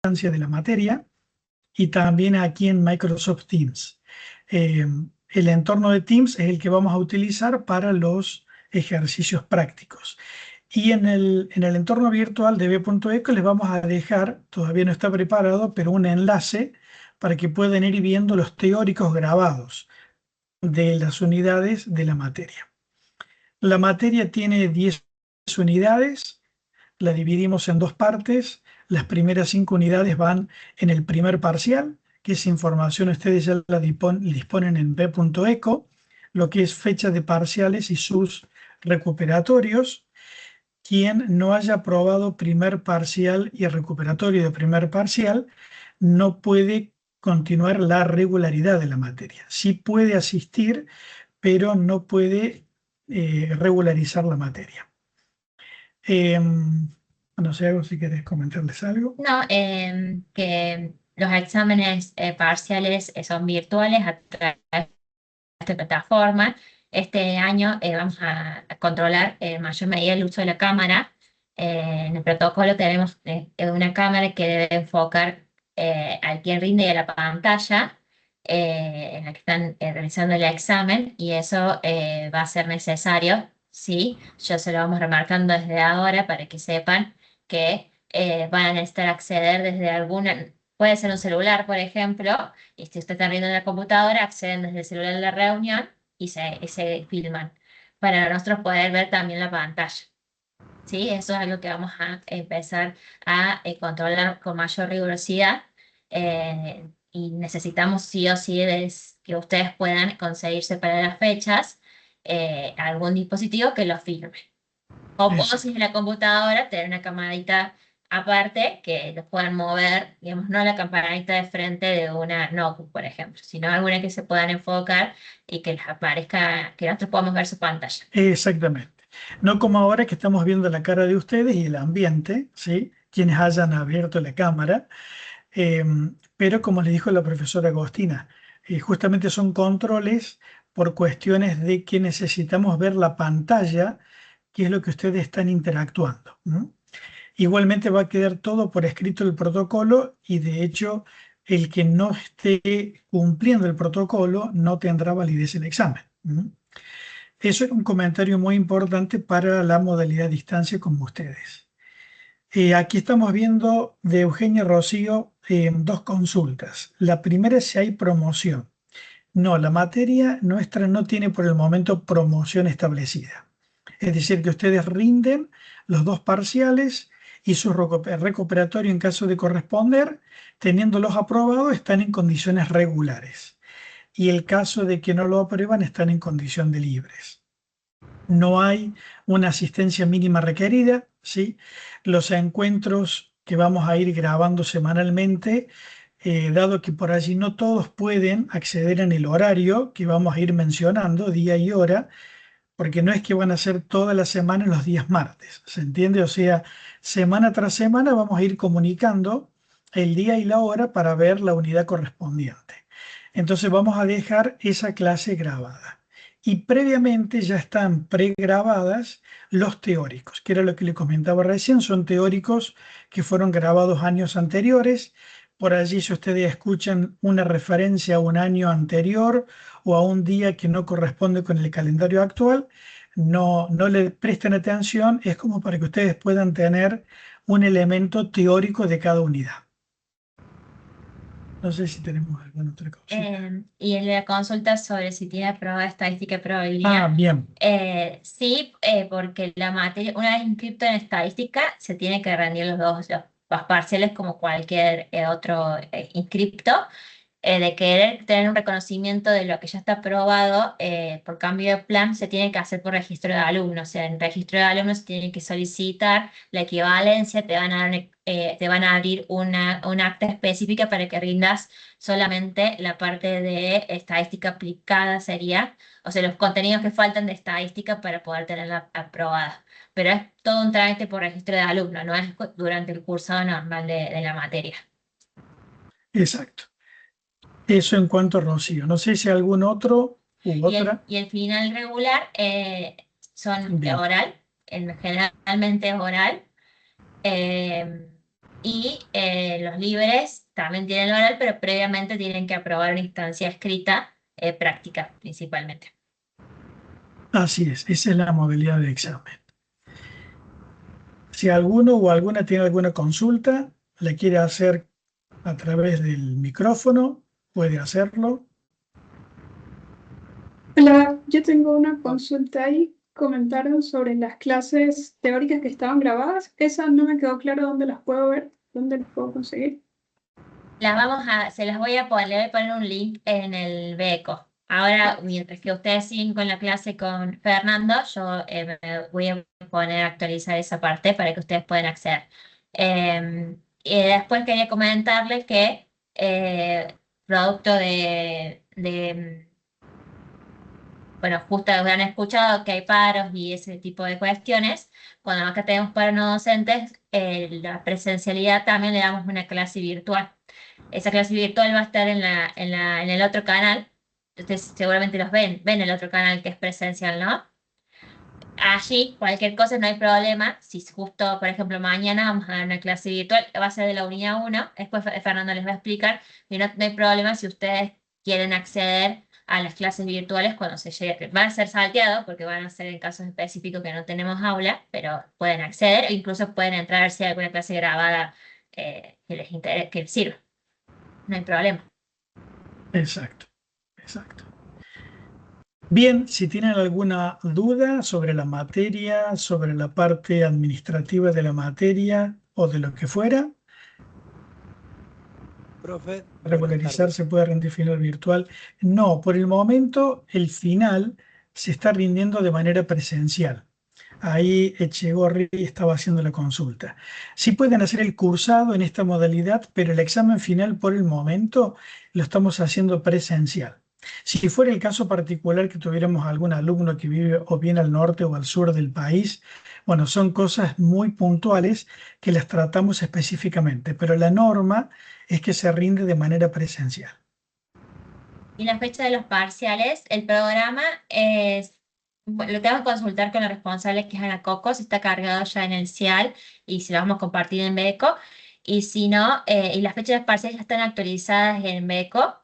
de la materia y también aquí en Microsoft Teams. El entorno de Teams es el que vamos a utilizar para los ejercicios prácticos. Y en el entorno virtual de B.eco les vamos a dejar, todavía no está preparado, pero un enlace para que puedan ir viendo los teóricos grabados de las unidades de la materia. La materia tiene 10 unidades, la dividimos en dos partes. Las primeras 5 unidades van en el primer parcial, que esa información ustedes ya la disponen en B.eco, lo que es fecha de parciales y sus recuperatorios. Quien no haya aprobado primer parcial y recuperatorio de primer parcial no puede continuar la regularidad de la materia. Sí puede asistir, pero no puede regularizar la materia. No sé, algo si querés comentarles algo. No, que los exámenes parciales son virtuales a través de esta plataforma. Este año vamos a controlar en mayor medida el uso de la cámara. En el protocolo tenemos una cámara que debe enfocar al quien rinde y a la pantalla en la que están realizando el examen, y eso va a ser necesario, sí. Yo se lo vamos remarcando desde ahora para que sepan que van a necesitar acceder desde alguna, puede ser un celular, por ejemplo, y si usted está viendo en la computadora, acceden desde el celular de la reunión y se filman para nosotros poder ver también la pantalla. ¿Sí? Eso es algo que vamos a empezar a controlar con mayor rigurosidad, y necesitamos sí o sí que ustedes puedan conseguirse para las fechas algún dispositivo que lo filme. O Eso. si es en la computadora, tener una camarita aparte que los puedan mover, digamos, no la campanita de frente de una notebook, por ejemplo, sino alguna que se puedan enfocar y que les aparezca, que nosotros podamos ver su pantalla. Exactamente. No como ahora que estamos viendo la cara de ustedes y el ambiente, ¿sí? Quienes hayan abierto la cámara. Eh, pero como le dijo la profesora Agostina, justamente son controles por cuestiones de que necesitamos ver la pantalla, que es lo que ustedes están interactuando. Igualmente va a quedar todo por escrito el protocolo y de hecho el que no esté cumpliendo el protocolo no tendrá validez el examen. Eso es un comentario muy importante para la modalidad a distancia como ustedes. Aquí estamos viendo de Eugenia Rocío dos consultas. La primera es si hay promoción. No, la materia nuestra no tiene por el momento promoción establecida. Es decir, que ustedes rinden los dos parciales y su recuperatorio en caso de corresponder, teniéndolos aprobados, están en condiciones regulares. Y el caso de que no lo aprueban, están en condición de libres. No hay una asistencia mínima requerida, ¿sí? Los encuentros que vamos a ir grabando semanalmente, dado que por allí no todos pueden acceder en el horario que vamos a ir mencionando, día y hora, porque no es que van a ser todas las semanas los días martes, ¿se entiende? O sea, semana tras semana vamos a ir comunicando el día y la hora para ver la unidad correspondiente. Entonces vamos a dejar esa clase grabada. Y previamente ya están pregrabadas los teóricos, que era lo que le comentaba recién, son teóricos que fueron grabados años anteriores. Por allí, si ustedes escuchan una referencia a un año anterior o a un día que no corresponde con el calendario actual, no le presten atención, es como para que ustedes puedan tener un elemento teórico de cada unidad. No sé si tenemos alguna otra cosita. Y en la consulta sobre si tiene prueba de estadística y Ah, probabilidad, bien, sí, porque la materia, una vez inscrito en estadística, se tiene que rendir los parciales como cualquier otro inscripto. De querer tener un reconocimiento de lo que ya está aprobado por cambio de plan, se tiene que hacer por registro de alumnos. O sea, en registro de alumnos se tiene que solicitar la equivalencia, te van a abrir una acta específica para que rindas solamente la parte de estadística aplicada, sería, o sea, los contenidos que faltan de estadística para poder tenerla aprobada. Pero es todo un trámite por registro de alumnos, no es durante el cursado normal de la materia. exacto. Eso en cuanto a Rocío. No sé si algún otro u Y el, otra. y el final regular son Bien, oral, generalmente es oral. eh, Y los libres también tienen el oral, pero previamente tienen que aprobar una instancia escrita, práctica principalmente. Así es, esa es la modalidad de examen. Si alguno o alguna tiene alguna consulta, la quiere hacer a través del micrófono, puede hacerlo. Hola, yo tengo una consulta ahí. Comentaron sobre las clases teóricas que estaban grabadas. Esas no me quedó claro dónde las puedo ver, dónde las puedo conseguir. Se las voy a poner, le voy a poner un link en el Beco. Ahora, mientras que ustedes siguen con la clase con Fernando, yo me voy a poner a actualizar esa parte para que ustedes puedan acceder. Y después quería comentarles que producto bueno, justo habrán escuchado que hay paros y ese tipo de cuestiones. Cuando acá tenemos paro no docentes, la presencialidad también le damos una clase virtual. Esa clase virtual va a estar en el otro canal. Ustedes seguramente ven el otro canal que es presencial, ¿no? Allí, cualquier cosa, no hay problema. Si justo, por ejemplo, mañana vamos a dar una clase virtual, va a ser de la unidad uno. Después Fernando les va a explicar, y no hay problema si ustedes quieren acceder a las clases virtuales cuando se llegue. Van a ser salteados porque van a ser en casos específicos que no tenemos aula, pero pueden acceder e incluso pueden entrar si hay alguna clase grabada que les interese, que les sirva. No hay problema. Exacto, exacto. Bien, si tienen alguna duda sobre la materia, sobre la parte administrativa de la materia o de lo que fuera, Profe, buenas regularizar tardes. se puede rendir final virtual. No, por el momento el final se está rindiendo de manera presencial. Ahí Echegorri estaba haciendo la consulta. Sí pueden hacer el cursado en esta modalidad, pero el examen final por el momento lo estamos haciendo presencial. Si fuera el caso particular que tuviéramos algún alumno que vive o bien al norte o al sur del país, bueno, son cosas muy puntuales que las tratamos específicamente, pero la norma es que se rinde de manera presencial. Y la fecha de los parciales, el programa es, bueno, lo tengo que consultar con los responsables que es Ana Cocos, está cargado ya en el CIAL y se lo vamos a compartir en Beco. Y si no, y las fechas de los parciales ya están actualizadas en Beco.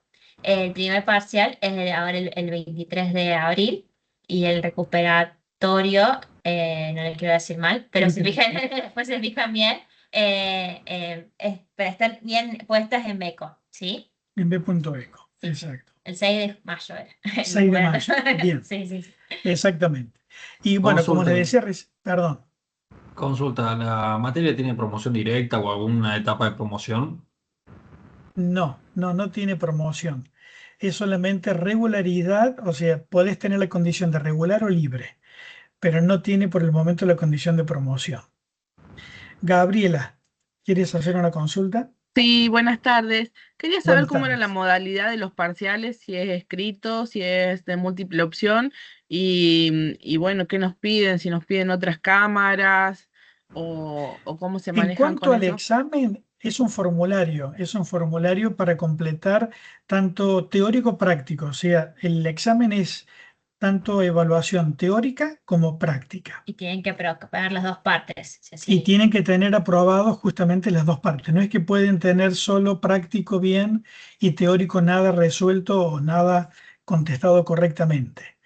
El primer parcial es ahora el 23 de abril y el recuperatorio, no le quiero decir mal, pero si fijan, después se fijan bien, pero están bien puestas en Beco, ¿sí? En B.eco, Sí, exacto. el 6 de mayo era el 6 de documento. mayo, bien, Sí, sí, sí. exactamente. Y bueno, como Consulta, les decía, perdón, consulta, ¿la materia tiene promoción directa o alguna etapa de promoción? no tiene promoción. Es solamente regularidad, o sea, podés tener la condición de regular o libre, pero no tiene por el momento la condición de promoción. Gabriela, ¿quieres hacer una consulta? Sí, buenas tardes. Quería saber Buenas cómo era la tardes. modalidad de los parciales, si es escrito, si es de múltiple opción y bueno, qué nos piden, si nos piden otras cámaras o cómo se En manejan cuanto con al eso. examen, es un formulario para completar tanto teórico práctico, o sea, el examen es tanto evaluación teórica como práctica. Y tienen que preocupar las dos partes. Sí, Y sí. tienen que tener aprobados justamente las dos partes. No es que pueden tener solo práctico bien y teórico nada resuelto o nada contestado correctamente.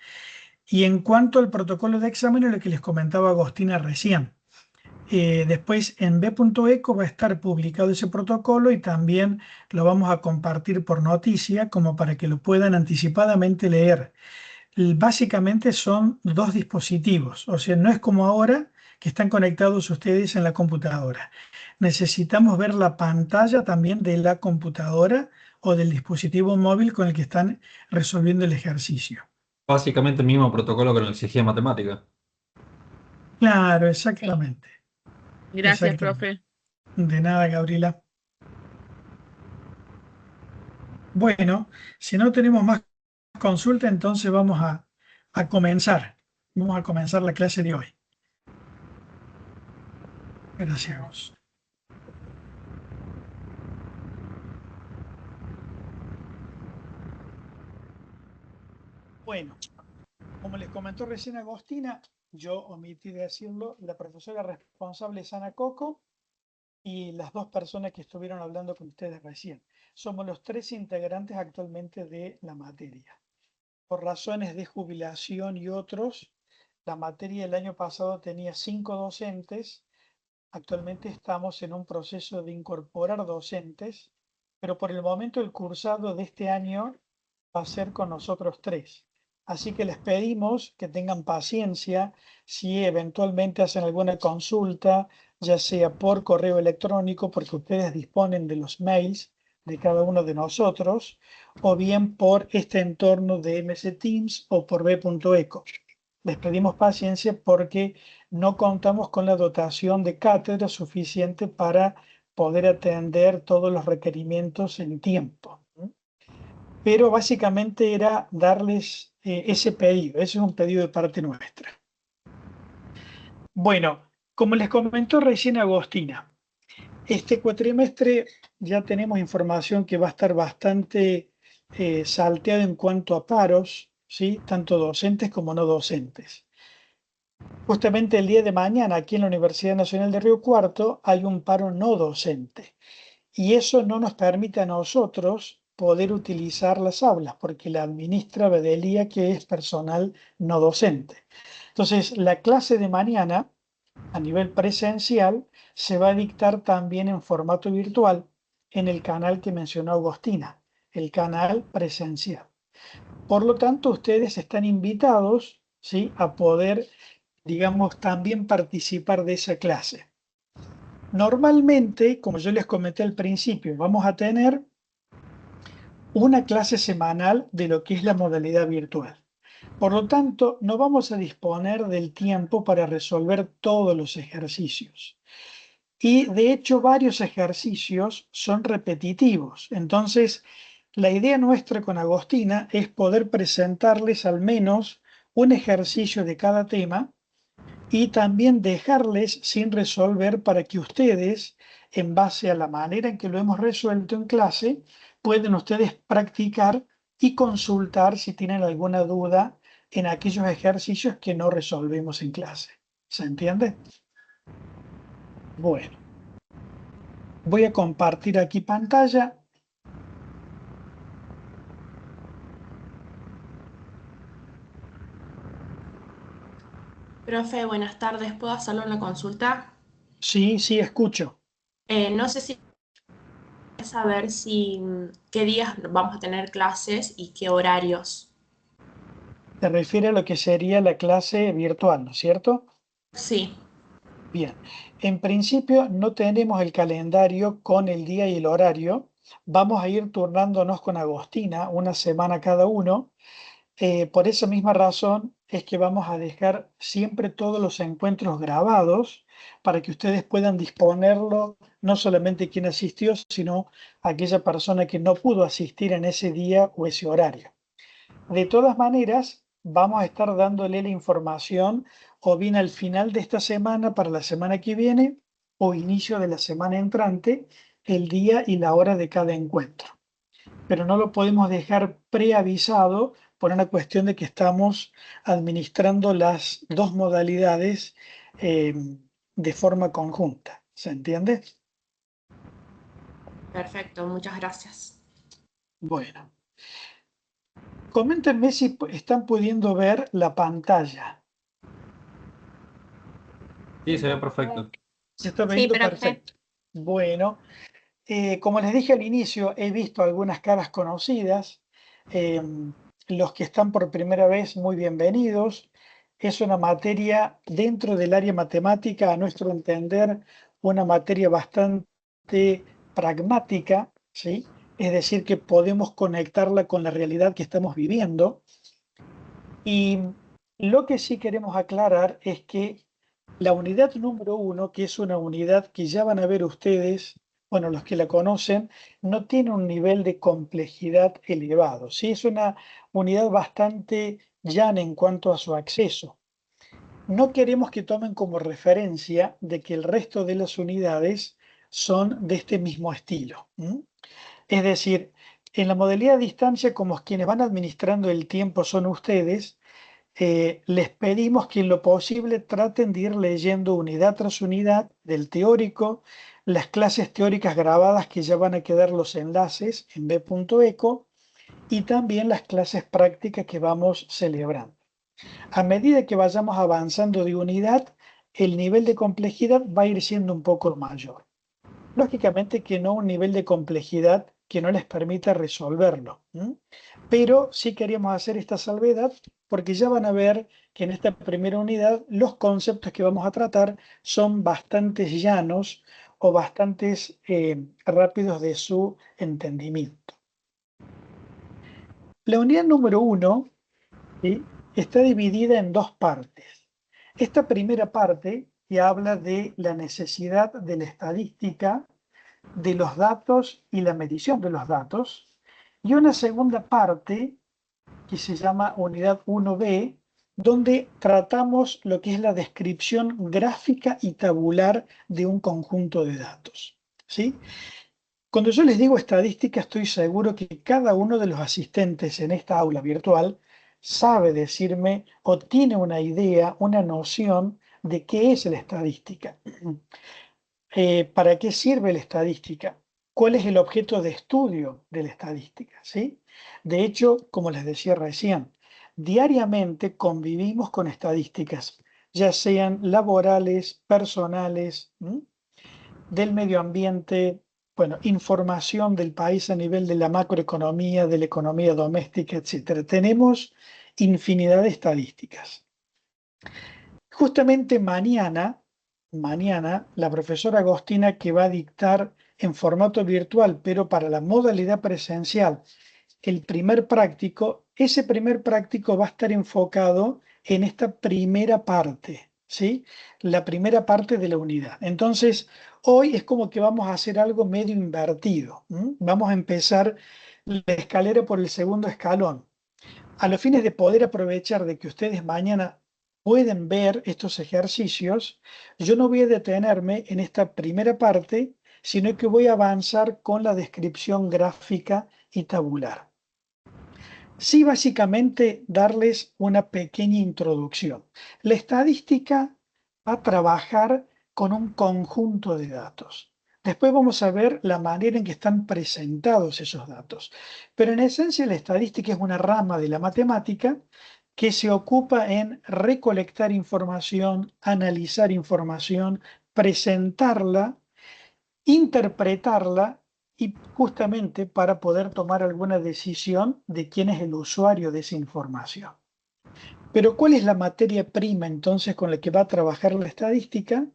Y en cuanto al protocolo de examen, lo que les comentaba Agostina recién. Después en B.eco va a estar publicado ese protocolo y también lo vamos a compartir por noticia como para que lo puedan anticipadamente leer. Básicamente son dos dispositivos, o sea, no es como ahora que están conectados ustedes en la computadora. Necesitamos ver la pantalla también de la computadora o del dispositivo móvil con el que están resolviendo el ejercicio. Básicamente el mismo protocolo que nos exigía matemática. Claro, Sí. exactamente, Gracias, exactamente. profe. De nada, Gabriela. Bueno, si no tenemos más consulta, entonces a comenzar. Vamos a comenzar la clase de hoy. Gracias. Bueno, como les comentó recién Agostina, yo omití de decirlo, la profesora responsable es Ana Coco, y las dos personas que estuvieron hablando con ustedes recién. Somos los 3 integrantes actualmente de la materia. Por razones de jubilación y otros, la materia del año pasado tenía 5 docentes. Actualmente estamos en un proceso de incorporar docentes, pero por el momento el cursado de este año va a ser con nosotros 3. Así que les pedimos que tengan paciencia si eventualmente hacen alguna consulta, ya sea por correo electrónico, porque ustedes disponen de los mails de cada uno de nosotros, o bien por este entorno de MS Teams o por b.eco. Les pedimos paciencia porque no contamos con la dotación de cátedra suficiente para poder atender todos los requerimientos en tiempo. Pero básicamente era darles ese pedido. Ese es un pedido de parte nuestra. Bueno, como les comentó recién Agostina, este cuatrimestre ya tenemos información que va a estar bastante salteada en cuanto a paros, ¿sí? Tanto docentes como no docentes. Justamente el día de mañana aquí en la Universidad Nacional de Río Cuarto hay un paro no docente y eso no nos permite a nosotros poder utilizar las aulas porque la administra Bedelía, que es personal no docente. Entonces, la clase de mañana a nivel presencial se va a dictar también en formato virtual en el canal que mencionó Agostina, el canal presencial. Por lo tanto, ustedes están invitados, ¿sí?, a poder, digamos, también participar de esa clase. Normalmente, como yo les comenté al principio, vamos a tener una clase semanal de lo que es la modalidad virtual. Por lo tanto, no vamos a disponer del tiempo para resolver todos los ejercicios. Y de hecho, varios ejercicios son repetitivos. Entonces, la idea nuestra con Agostina es poder presentarles al menos un ejercicio de cada tema y también dejarles sin resolver para que ustedes, en base a la manera en que lo hemos resuelto en clase, pueden ustedes practicar y consultar si tienen alguna duda en aquellos ejercicios que no resolvimos en clase. ¿Se entiende? Bueno, voy a compartir aquí pantalla. Profe, buenas tardes. ¿Puedo hacerle una consulta? Sí, sí, escucho. No sé si saber si qué días vamos a tener clases y qué horarios. Se refiere a lo que sería la clase virtual, ¿no es cierto? Sí, Bien, en principio no tenemos el calendario con el día y el horario. Vamos a ir turnándonos con Agostina una semana cada uno. Por esa misma razón es que vamos a dejar siempre todos los encuentros grabados para que ustedes puedan disponerlo, no solamente quien asistió, sino aquella persona que no pudo asistir en ese día o ese horario. De todas maneras, vamos a estar dándole la información o bien al final de esta semana para la semana que viene o inicio de la semana entrante, el día y la hora de cada encuentro. Pero no lo podemos dejar preavisado por una cuestión de que estamos administrando las dos modalidades de forma conjunta. ¿Se entiende? perfecto, muchas gracias. Bueno. Coméntenme si están pudiendo ver la pantalla. Sí, se ve perfecto. Se está Sí, viendo profe. perfecto. Bueno, como les dije al inicio, he visto algunas caras conocidas. Los que están por primera vez, muy bienvenidos. Es una materia dentro del área matemática, a nuestro entender, una materia bastante pragmática, ¿sí? Es decir, que podemos conectarla con la realidad que estamos viviendo. Y lo que sí queremos aclarar es que la unidad número 1, que es una unidad que ya van a ver ustedes, bueno, los que la conocen, no tiene un nivel de complejidad elevado. Sí, es una unidad bastante llana en cuanto a su acceso. No queremos que tomen como referencia de que el resto de las unidades son de este mismo estilo. Es decir, en la modalidad a distancia, como quienes van administrando el tiempo son ustedes, les pedimos que en lo posible traten de ir leyendo unidad tras unidad del teórico, las clases teóricas grabadas que ya van a quedar los enlaces en b.eco y también las clases prácticas que vamos celebrando. A medida que vayamos avanzando de unidad, el nivel de complejidad va a ir siendo un poco mayor. Lógicamente que no un nivel de complejidad que no les permita resolverlo, pero sí queríamos hacer esta salvedad porque ya van a ver que en esta primera unidad los conceptos que vamos a tratar son bastante llanos o bastante rápidos de su entendimiento. La unidad número 1, ¿sí?, está dividida en dos partes. Esta primera parte que habla de la necesidad de la estadística, de los datos y la medición de los datos, y una segunda parte que se llama unidad 1B, donde tratamos lo que es la descripción gráfica y tabular de un conjunto de datos, ¿sí? Cuando yo les digo estadística, estoy seguro que cada uno de los asistentes en esta aula virtual sabe decirme o tiene una idea, una noción de qué es la estadística. ¿Para qué sirve la estadística? ¿Cuál es el objeto de estudio de la estadística? ¿Sí? De hecho, como les decía recién, diariamente convivimos con estadísticas, ya sean laborales, personales, del medio ambiente, bueno, información del país a nivel de la macroeconomía, de la economía doméstica, etc. Tenemos infinidad de estadísticas. Justamente mañana, la profesora Agostina, que va a dictar en formato virtual, pero para la modalidad presencial, el primer práctico, ese primer práctico va a estar enfocado en esta primera parte, ¿sí? La primera parte de la unidad. Entonces, hoy es como que vamos a hacer algo medio invertido. Vamos a empezar la escalera por el segundo escalón. A los fines de poder aprovechar de que ustedes mañana pueden ver estos ejercicios, yo no voy a detenerme en esta primera parte, sino que voy a avanzar con la descripción gráfica y tabular. Sí, básicamente darles una pequeña introducción. La estadística va a trabajar con un conjunto de datos. Después vamos a ver la manera en que están presentados esos datos. Pero en esencia la estadística es una rama de la matemática que se ocupa en recolectar información, analizar información, presentarla, interpretarla y justamente para poder tomar alguna decisión de quién es el usuario de esa información. Pero ¿cuál es la materia prima entonces con la que va a trabajar la estadística?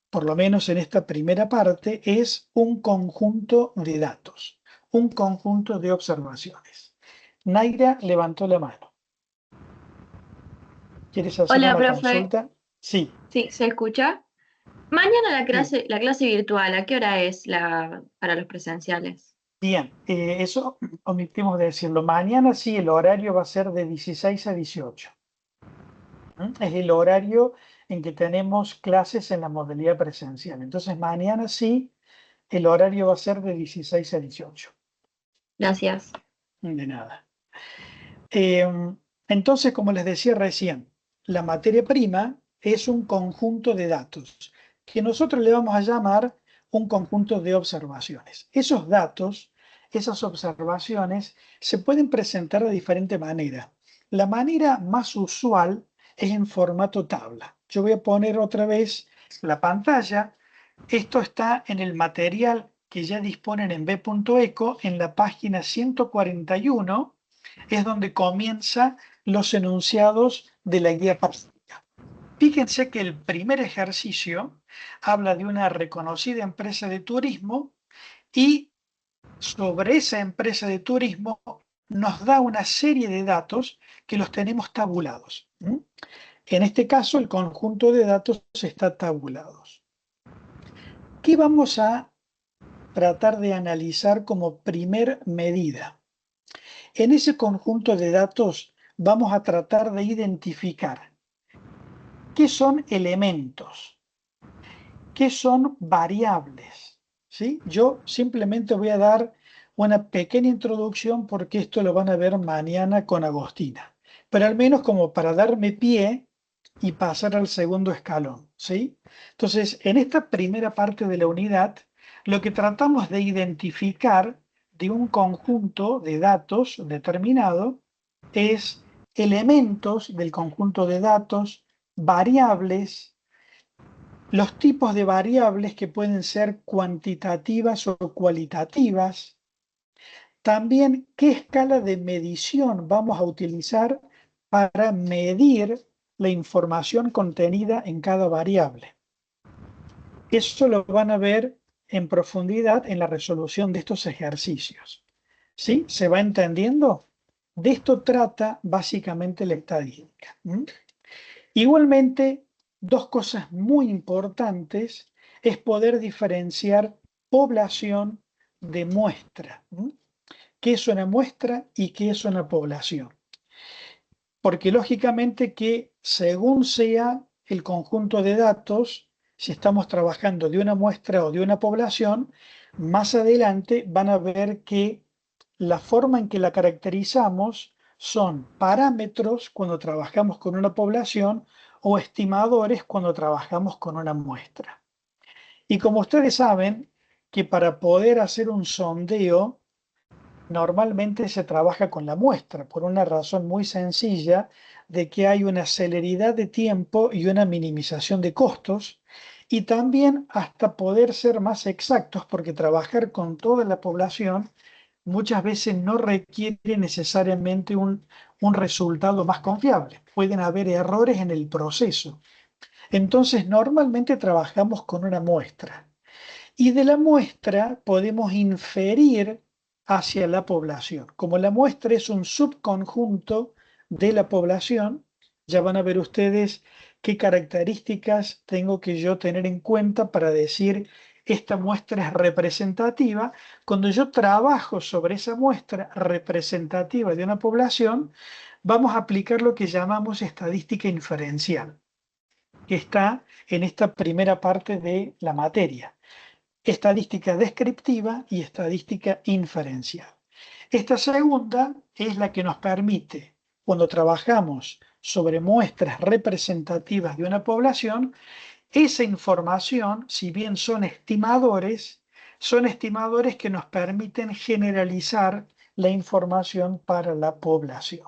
Por lo menos en esta primera parte, es un conjunto de datos, un conjunto de observaciones. Naira levantó la mano. ¿Quieres hacer Hola, una profe. consulta? Sí. Sí, ¿se escucha? Mañana Sí. la clase virtual, ¿a qué hora es para los presenciales? Bien, eso omitimos de decirlo. Mañana sí, el horario va a ser de 16 a 18. Es el horario en que tenemos clases en la modalidad presencial. Entonces, mañana sí, el horario va a ser de 16 a 18. Gracias. De nada. Entonces, como les decía recién, la materia prima es un conjunto de datos que nosotros le vamos a llamar un conjunto de observaciones. Esos datos, esas observaciones, se pueden presentar de diferente manera. La manera más usual es en formato tabla. Yo voy a poner otra vez la pantalla. Esto está en el material que ya disponen en b.eco en la página 141. Es donde comienzan los enunciados de la guía práctica. Fíjense que el primer ejercicio habla de una reconocida empresa de turismo y sobre esa empresa de turismo nos da una serie de datos que los tenemos tabulados. En este caso, el conjunto de datos está tabulados. ¿Qué vamos a tratar de analizar como primer medida? En ese conjunto de datos vamos a tratar de identificar qué son elementos, qué son variables, ¿sí? Yo simplemente voy a dar una pequeña introducción porque esto lo van a ver mañana con Agostina. pero al menos como para darme pie y pasar al segundo escalón, ¿sí? Entonces, en esta primera parte de la unidad, lo que tratamos de identificar de un conjunto de datos determinado es elementos del conjunto de datos, variables, los tipos de variables que pueden ser cuantitativas o cualitativas, también qué escala de medición vamos a utilizar para medir la información contenida en cada variable. Eso lo van a ver en profundidad en la resolución de estos ejercicios. ¿Sí? ¿Se va entendiendo? De esto trata básicamente la estadística. Igualmente, dos cosas muy importantes es poder diferenciar población de muestra. ¿Qué es una muestra y qué es una población? Porque lógicamente que según sea el conjunto de datos, si estamos trabajando de una muestra o de una población, más adelante van a ver que la forma en que la caracterizamos son parámetros cuando trabajamos con una población o estimadores cuando trabajamos con una muestra. Y como ustedes saben, que para poder hacer un sondeo, normalmente se trabaja con la muestra, por una razón muy sencilla de que hay una celeridad de tiempo y una minimización de costos, y también hasta poder ser más exactos, porque trabajar con toda la población muchas veces no requiere necesariamente un resultado más confiable. Pueden haber errores en el proceso. Entonces, normalmente trabajamos con una muestra. Y de la muestra podemos inferir hacia la población. Como la muestra es un subconjunto de la población, ya van a ver ustedes qué características tengo que yo tener en cuenta para decir esta muestra es representativa. Cuando yo trabajo sobre esa muestra representativa de una población, vamos a aplicar lo que llamamos estadística inferencial, que está en esta primera parte de la materia. Estadística descriptiva y estadística inferencial. Esta segunda es la que nos permite, cuando trabajamos sobre muestras representativas de una población, esa información, si bien son estimadores que nos permiten generalizar la información para la población.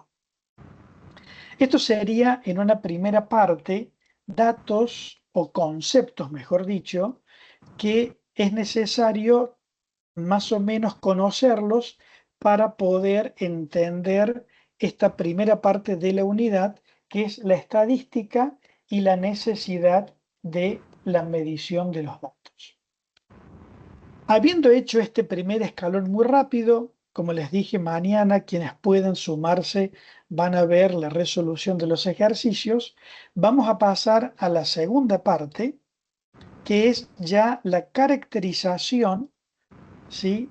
Esto sería en una primera parte datos o conceptos, mejor dicho, que es necesario más o menos conocerlos para poder entender esta primera parte de la unidad, que es la estadística y la necesidad de la medición de los datos. Habiendo hecho este primer escalón muy rápido, como les dije, mañana quienes puedan sumarse van a ver la resolución de los ejercicios. Vamos a pasar a la segunda parte, que es ya la caracterización, ¿sí?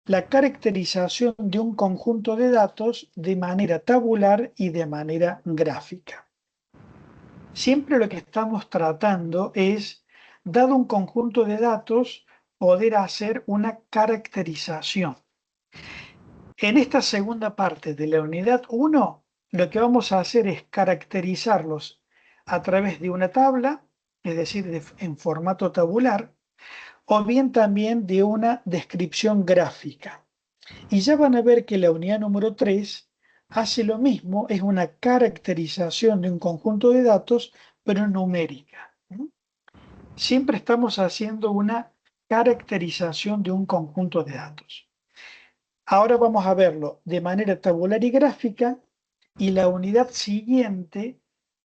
La caracterización de un conjunto de datos de manera tabular y de manera gráfica. Siempre lo que estamos tratando es, dado un conjunto de datos, poder hacer una caracterización. En esta segunda parte de la unidad 1, lo que vamos a hacer es caracterizarlos a través de una tabla, es decir, en formato tabular, o bien también de una descripción gráfica. Y ya van a ver que la unidad número 3 hace lo mismo, es una caracterización de un conjunto de datos, pero numérica. Siempre estamos haciendo una caracterización de un conjunto de datos. Ahora vamos a verlo de manera tabular y gráfica, y la unidad siguiente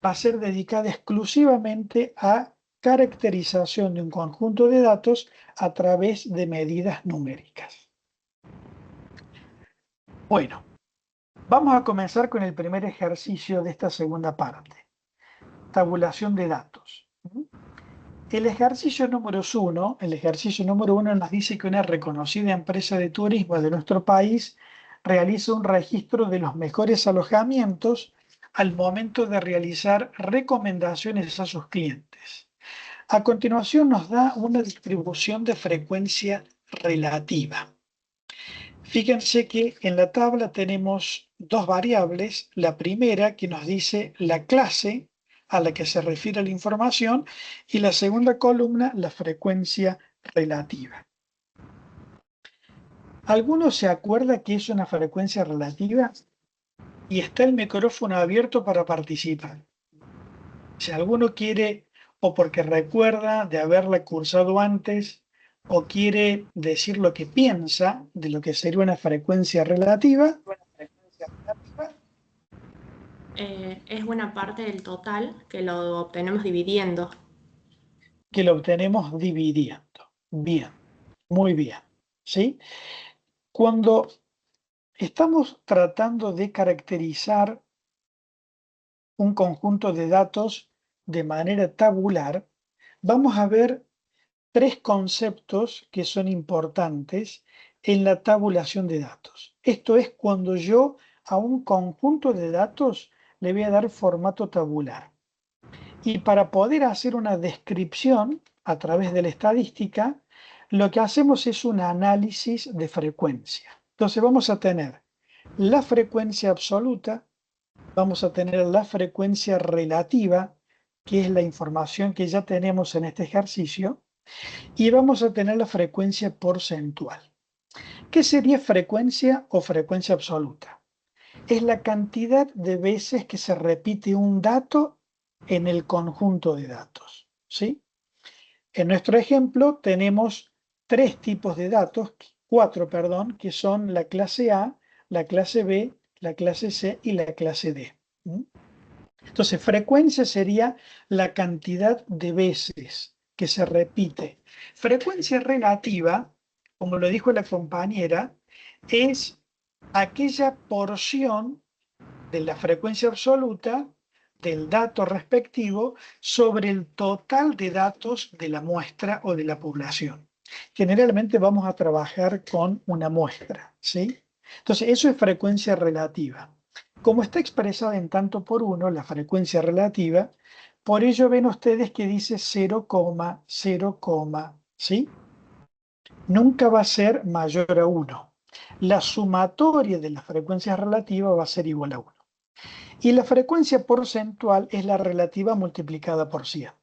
va a ser dedicada exclusivamente a caracterización de un conjunto de datos a través de medidas numéricas. Bueno, vamos a comenzar con el primer ejercicio de esta segunda parte, tabulación de datos. El ejercicio número 1 nos dice que una reconocida empresa de turismo de nuestro país realiza un registro de los mejores alojamientos al momento de realizar recomendaciones a sus clientes. A continuación nos da una distribución de frecuencia relativa. Fíjense que en la tabla tenemos dos variables. La primera que nos dice la clase a la que se refiere la información y la segunda columna la frecuencia relativa. ¿Alguno se acuerda que es una frecuencia relativa? Y está el micrófono abierto para participar. Si alguno quiere, o porque recuerda de haberla cursado antes, o quiere decir lo que piensa de lo que sería una frecuencia relativa, Es buena parte del total que lo obtenemos dividiendo. que lo obtenemos dividiendo. Bien, muy bien. ¿Sí? Cuando estamos tratando de caracterizar un conjunto de datos de manera tabular, vamos a ver tres conceptos que son importantes en la tabulación de datos. Esto es cuando yo a un conjunto de datos le voy a dar formato tabular. Y para poder hacer una descripción a través de la estadística, lo que hacemos es un análisis de frecuencia. Entonces vamos a tener la frecuencia absoluta, vamos a tener la frecuencia relativa, que es la información que ya tenemos en este ejercicio, y vamos a tener la frecuencia porcentual. ¿Qué sería frecuencia o frecuencia absoluta? Es la cantidad de veces que se repite un dato en el conjunto de datos, ¿sí? En nuestro ejemplo tenemos cuatro, que son la clase A, la clase B, la clase C y la clase D. Entonces, frecuencia sería la cantidad de veces que se repite. Frecuencia relativa, como lo dijo la compañera, es aquella porción de la frecuencia absoluta del dato respectivo sobre el total de datos de la muestra o de la población. Generalmente vamos a trabajar con una muestra, ¿sí? Entonces, eso es frecuencia relativa. Como está expresada en tanto por uno, la frecuencia relativa, por ello ven ustedes que dice 0,0, ¿sí? Nunca va a ser mayor a 1. La sumatoria de las frecuencias relativas va a ser igual a 1. Y la frecuencia porcentual es la relativa multiplicada por 100.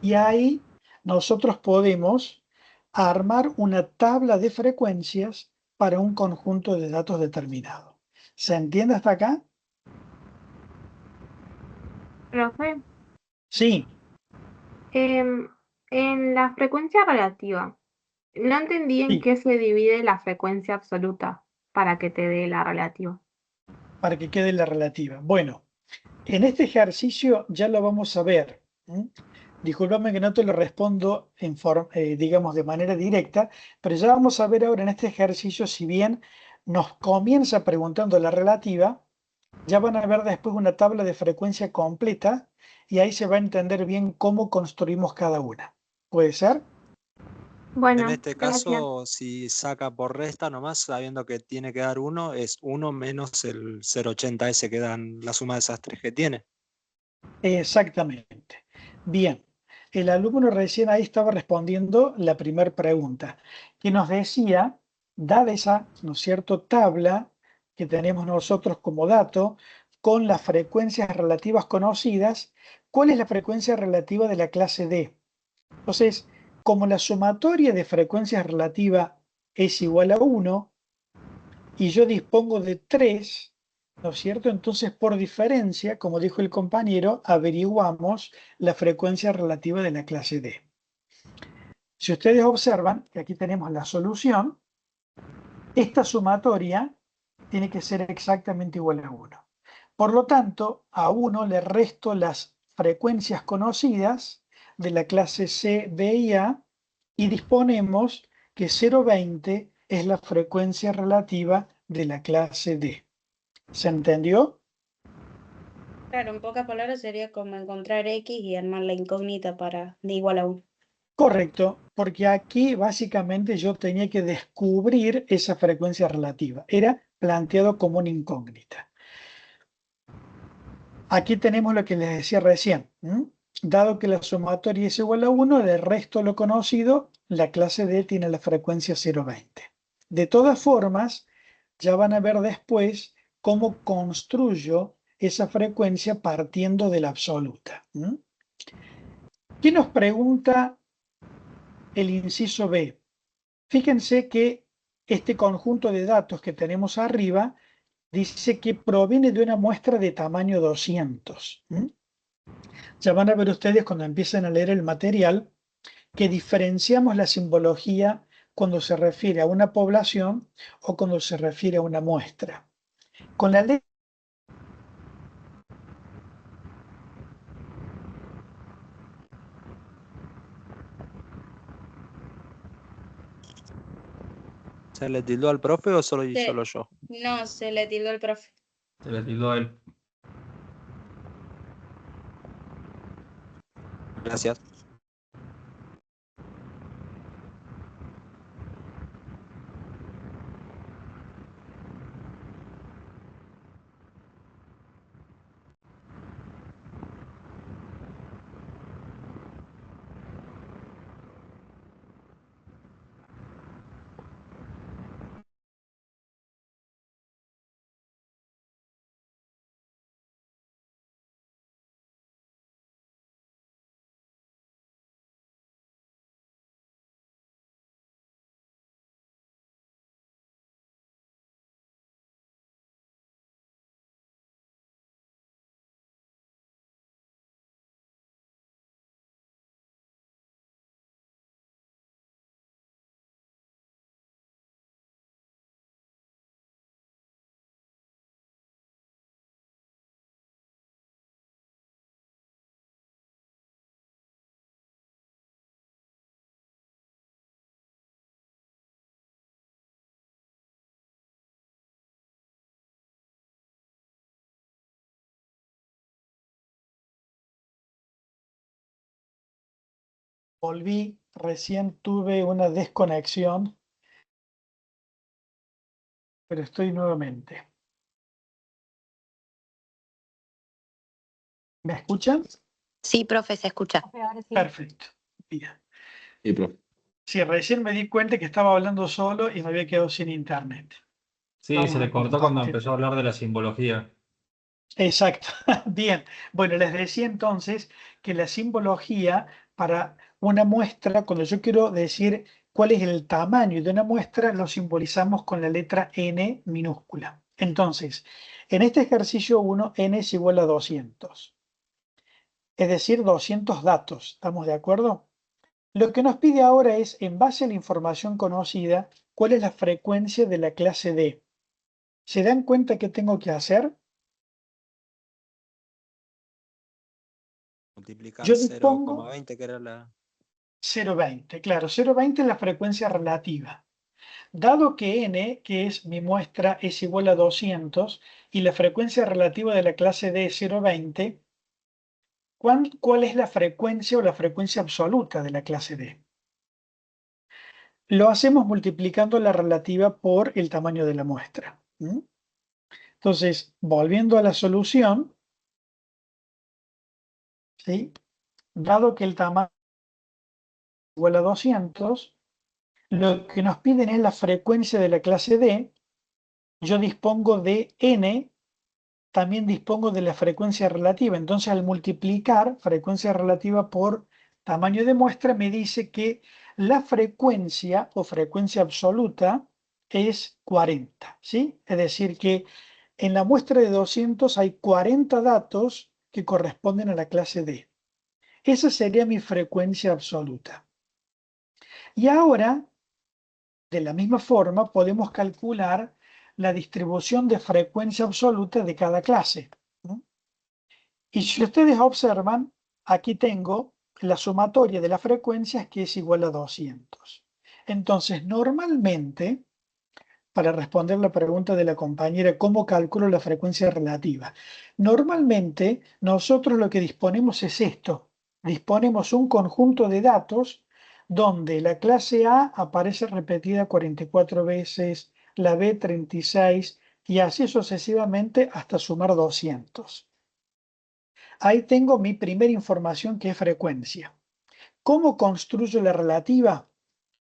Y ahí nosotros podemos armar una tabla de frecuencias para un conjunto de datos determinado. ¿Se entiende hasta acá? Profe, Sí, en la frecuencia relativa, no entendí en sí, qué se divide la frecuencia absoluta para que te dé la relativa. para que quede la relativa. Bueno, en este ejercicio ya lo vamos a ver. Discúlpame que no te lo respondo digamos, de manera directa, pero ya vamos a ver ahora en este ejercicio, si bien nos comienza preguntando la relativa, ya van a ver después una tabla de frecuencia completa y ahí se va a entender bien cómo construimos cada una. ¿Puede ser? En Bueno, este gracias. caso, si saca por resta nomás, sabiendo que tiene que dar 1, es 1 menos el 0,80 ese que dan la suma de esas tres que tiene. Exactamente. Bien, el alumno recién ahí estaba respondiendo la primera pregunta, que nos decía, dada esa, ¿no es cierto?, tabla que tenemos nosotros como dato, con las frecuencias relativas conocidas, ¿cuál es la frecuencia relativa de la clase D? Entonces, como la sumatoria de frecuencias relativa es igual a 1, y yo dispongo de 3, ¿no es cierto? Entonces, por diferencia, como dijo el compañero, averiguamos la frecuencia relativa de la clase D. Si ustedes observan que aquí tenemos la solución, esta sumatoria tiene que ser exactamente igual a 1. Por lo tanto, a 1 le resto las frecuencias conocidas de la clase C, B y A y disponemos que 0,20 es la frecuencia relativa de la clase D. ¿Se entendió? Claro, en pocas palabras sería como encontrar X y armar la incógnita para de igual a 1. Correcto, porque aquí básicamente yo tenía que descubrir esa frecuencia relativa. Era planteado como una incógnita. Aquí tenemos lo que les decía recién. Dado que la sumatoria es igual a 1, del resto lo conocido, la clase D tiene la frecuencia 0,20. De todas formas, ya van a ver después cómo construyo esa frecuencia partiendo de la absoluta. ¿Qué nos pregunta el inciso B? Fíjense que este conjunto de datos que tenemos arriba dice que proviene de una muestra de tamaño 200. Ya van a ver ustedes cuando empiecen a leer el material que diferenciamos la simbología cuando se refiere a una población o cuando se refiere a una muestra. Con la ley ¿Se le tildó al profe o solo Sí. yo? No, se le tildó el profe. Se le tildó a él. Gracias. volví, recién tuve una desconexión, pero estoy nuevamente. ¿Me escuchan? Sí, profe, se escucha. Perfecto. Bien. Sí, profe. Sí, recién me di cuenta que estaba hablando solo y me había quedado sin internet. Sí, Vamos se a le cortó cuando compartir. empezó a hablar de la simbología. Exacto. Bien. Bueno, les decía entonces que la simbología para una muestra, cuando yo quiero decir cuál es el tamaño de una muestra, lo simbolizamos con la letra N minúscula. Entonces, en este ejercicio 1, N es igual a 200. Es decir, 200 datos. ¿Estamos de acuerdo? Lo que nos pide ahora es, en base a la información conocida, cuál es la frecuencia de la clase D. ¿Se dan cuenta qué tengo que hacer? Multiplicar Yo dispongo 0,20, que era la... 0,20. Claro, 0,20 es la frecuencia relativa. Dado que n, que es mi muestra, es igual a 200 y la frecuencia relativa de la clase D es 0,20, ¿cuál es la frecuencia o la frecuencia absoluta de la clase D? Lo hacemos multiplicando la relativa por el tamaño de la muestra. Entonces, volviendo a la solución, ¿sí? Dado que el tamaño es igual a 200, lo que nos piden es la frecuencia de la clase D. Yo dispongo de n, también dispongo de la frecuencia relativa. Entonces, al multiplicar frecuencia relativa por tamaño de muestra, me dice que la frecuencia o frecuencia absoluta es 40, ¿sí? Es decir, que en la muestra de 200 hay 40 datos que corresponden a la clase D. Esa sería mi frecuencia absoluta. Y ahora, de la misma forma, podemos calcular la distribución de frecuencia absoluta de cada clase. Y si ustedes observan, aquí tengo la sumatoria de las frecuencias que es igual a 200. Entonces, normalmente, para responder la pregunta de la compañera, ¿cómo calculo la frecuencia relativa? Normalmente, nosotros lo que disponemos es esto. Disponemos un conjunto de datos donde la clase A aparece repetida 44 veces, la B 36 y así sucesivamente hasta sumar 200. Ahí tengo mi primera información que es frecuencia. ¿Cómo construyo la relativa?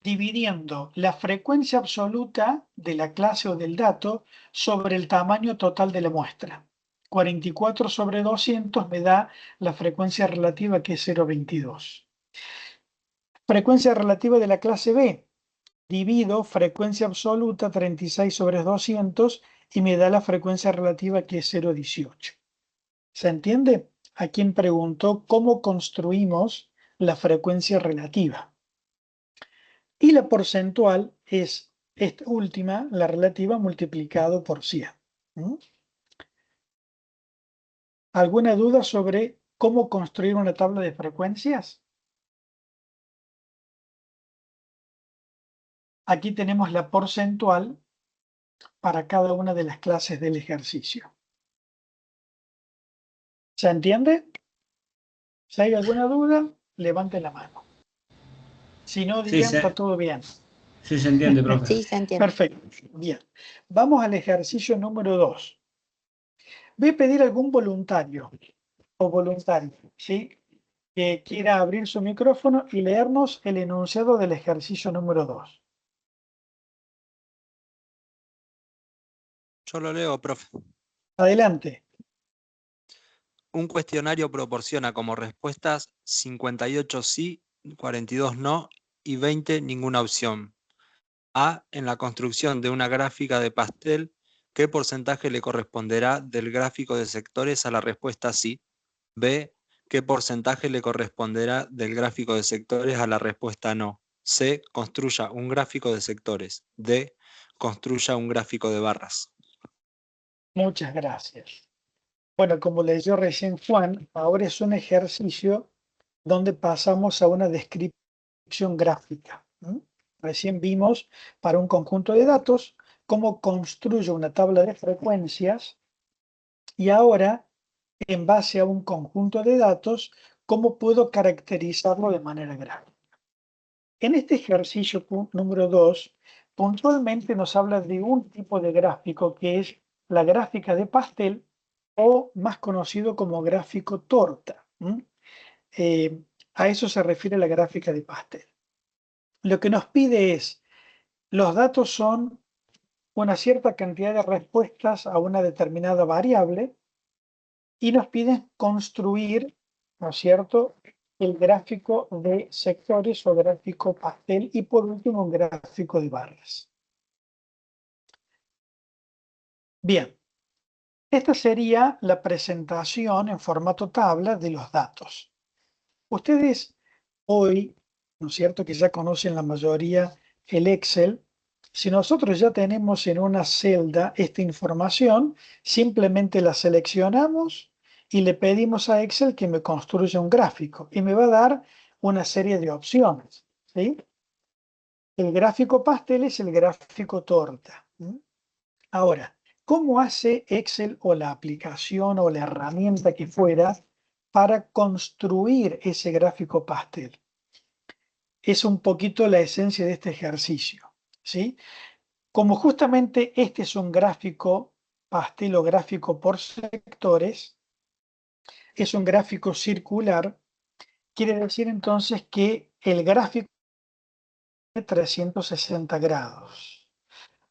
dividiendo la frecuencia absoluta de la clase o del dato sobre el tamaño total de la muestra. 44 sobre 200 me da la frecuencia relativa, que es 0,22. Frecuencia relativa de la clase B. Divido frecuencia absoluta 36 sobre 200 y me da la frecuencia relativa, que es 0,18. ¿Se entiende? A quien preguntó cómo construimos la frecuencia relativa. Y la porcentual es esta última, la relativa, multiplicado por 100. ¿Alguna duda sobre cómo construir una tabla de frecuencias? Aquí tenemos la porcentual para cada una de las clases del ejercicio. ¿Se entiende? Si hay alguna duda, levante la mano. Si no, Sí, digan, está todo bien. sí se entiende, profe. Sí, se entiende. Perfecto. Bien. Vamos al ejercicio número 2. Voy a pedir a algún voluntario o voluntaria, ¿sí?, que quiera abrir su micrófono y leernos el enunciado del ejercicio número 2. Yo lo leo, profe. Adelante. Un cuestionario proporciona como respuestas 58 sí, 42 no y 20 ninguna opción. A. En la construcción de una gráfica de pastel, ¿qué porcentaje le corresponderá del gráfico de sectores a la respuesta sí? B. ¿Qué porcentaje le corresponderá del gráfico de sectores a la respuesta no? C. Construya un gráfico de sectores. D. Construya un gráfico de barras. Muchas gracias. Bueno, como leyó recién Juan, ahora es un ejercicio donde pasamos a una descripción gráfica. Recién vimos para un conjunto de datos cómo construyo una tabla de frecuencias y ahora, en base a un conjunto de datos, cómo puedo caracterizarlo de manera gráfica. En este ejercicio número 2, puntualmente nos habla de un tipo de gráfico que es la gráfica de pastel, o más conocido como gráfico torta. A eso se refiere la gráfica de pastel. Lo que nos pide es, los datos son una cierta cantidad de respuestas a una determinada variable y nos piden construir, ¿no es cierto?, el gráfico de sectores o gráfico pastel y por último un gráfico de barras. Bien, esta sería la presentación en formato tabla de los datos. Ustedes hoy, ¿no es cierto?, que ya conocen la mayoría el Excel. Si nosotros ya tenemos en una celda esta información, simplemente la seleccionamos y le pedimos a Excel que me construya un gráfico y me va a dar una serie de opciones, ¿sí? El gráfico pastel es el gráfico torta. Ahora, ¿cómo hace Excel o la aplicación o la herramienta que fuera para construir ese gráfico pastel? Es un poquito la esencia de este ejercicio, ¿sí? Como justamente este es un gráfico pastel o gráfico por sectores, es un gráfico circular, quiere decir entonces que el gráfico es de 360 grados.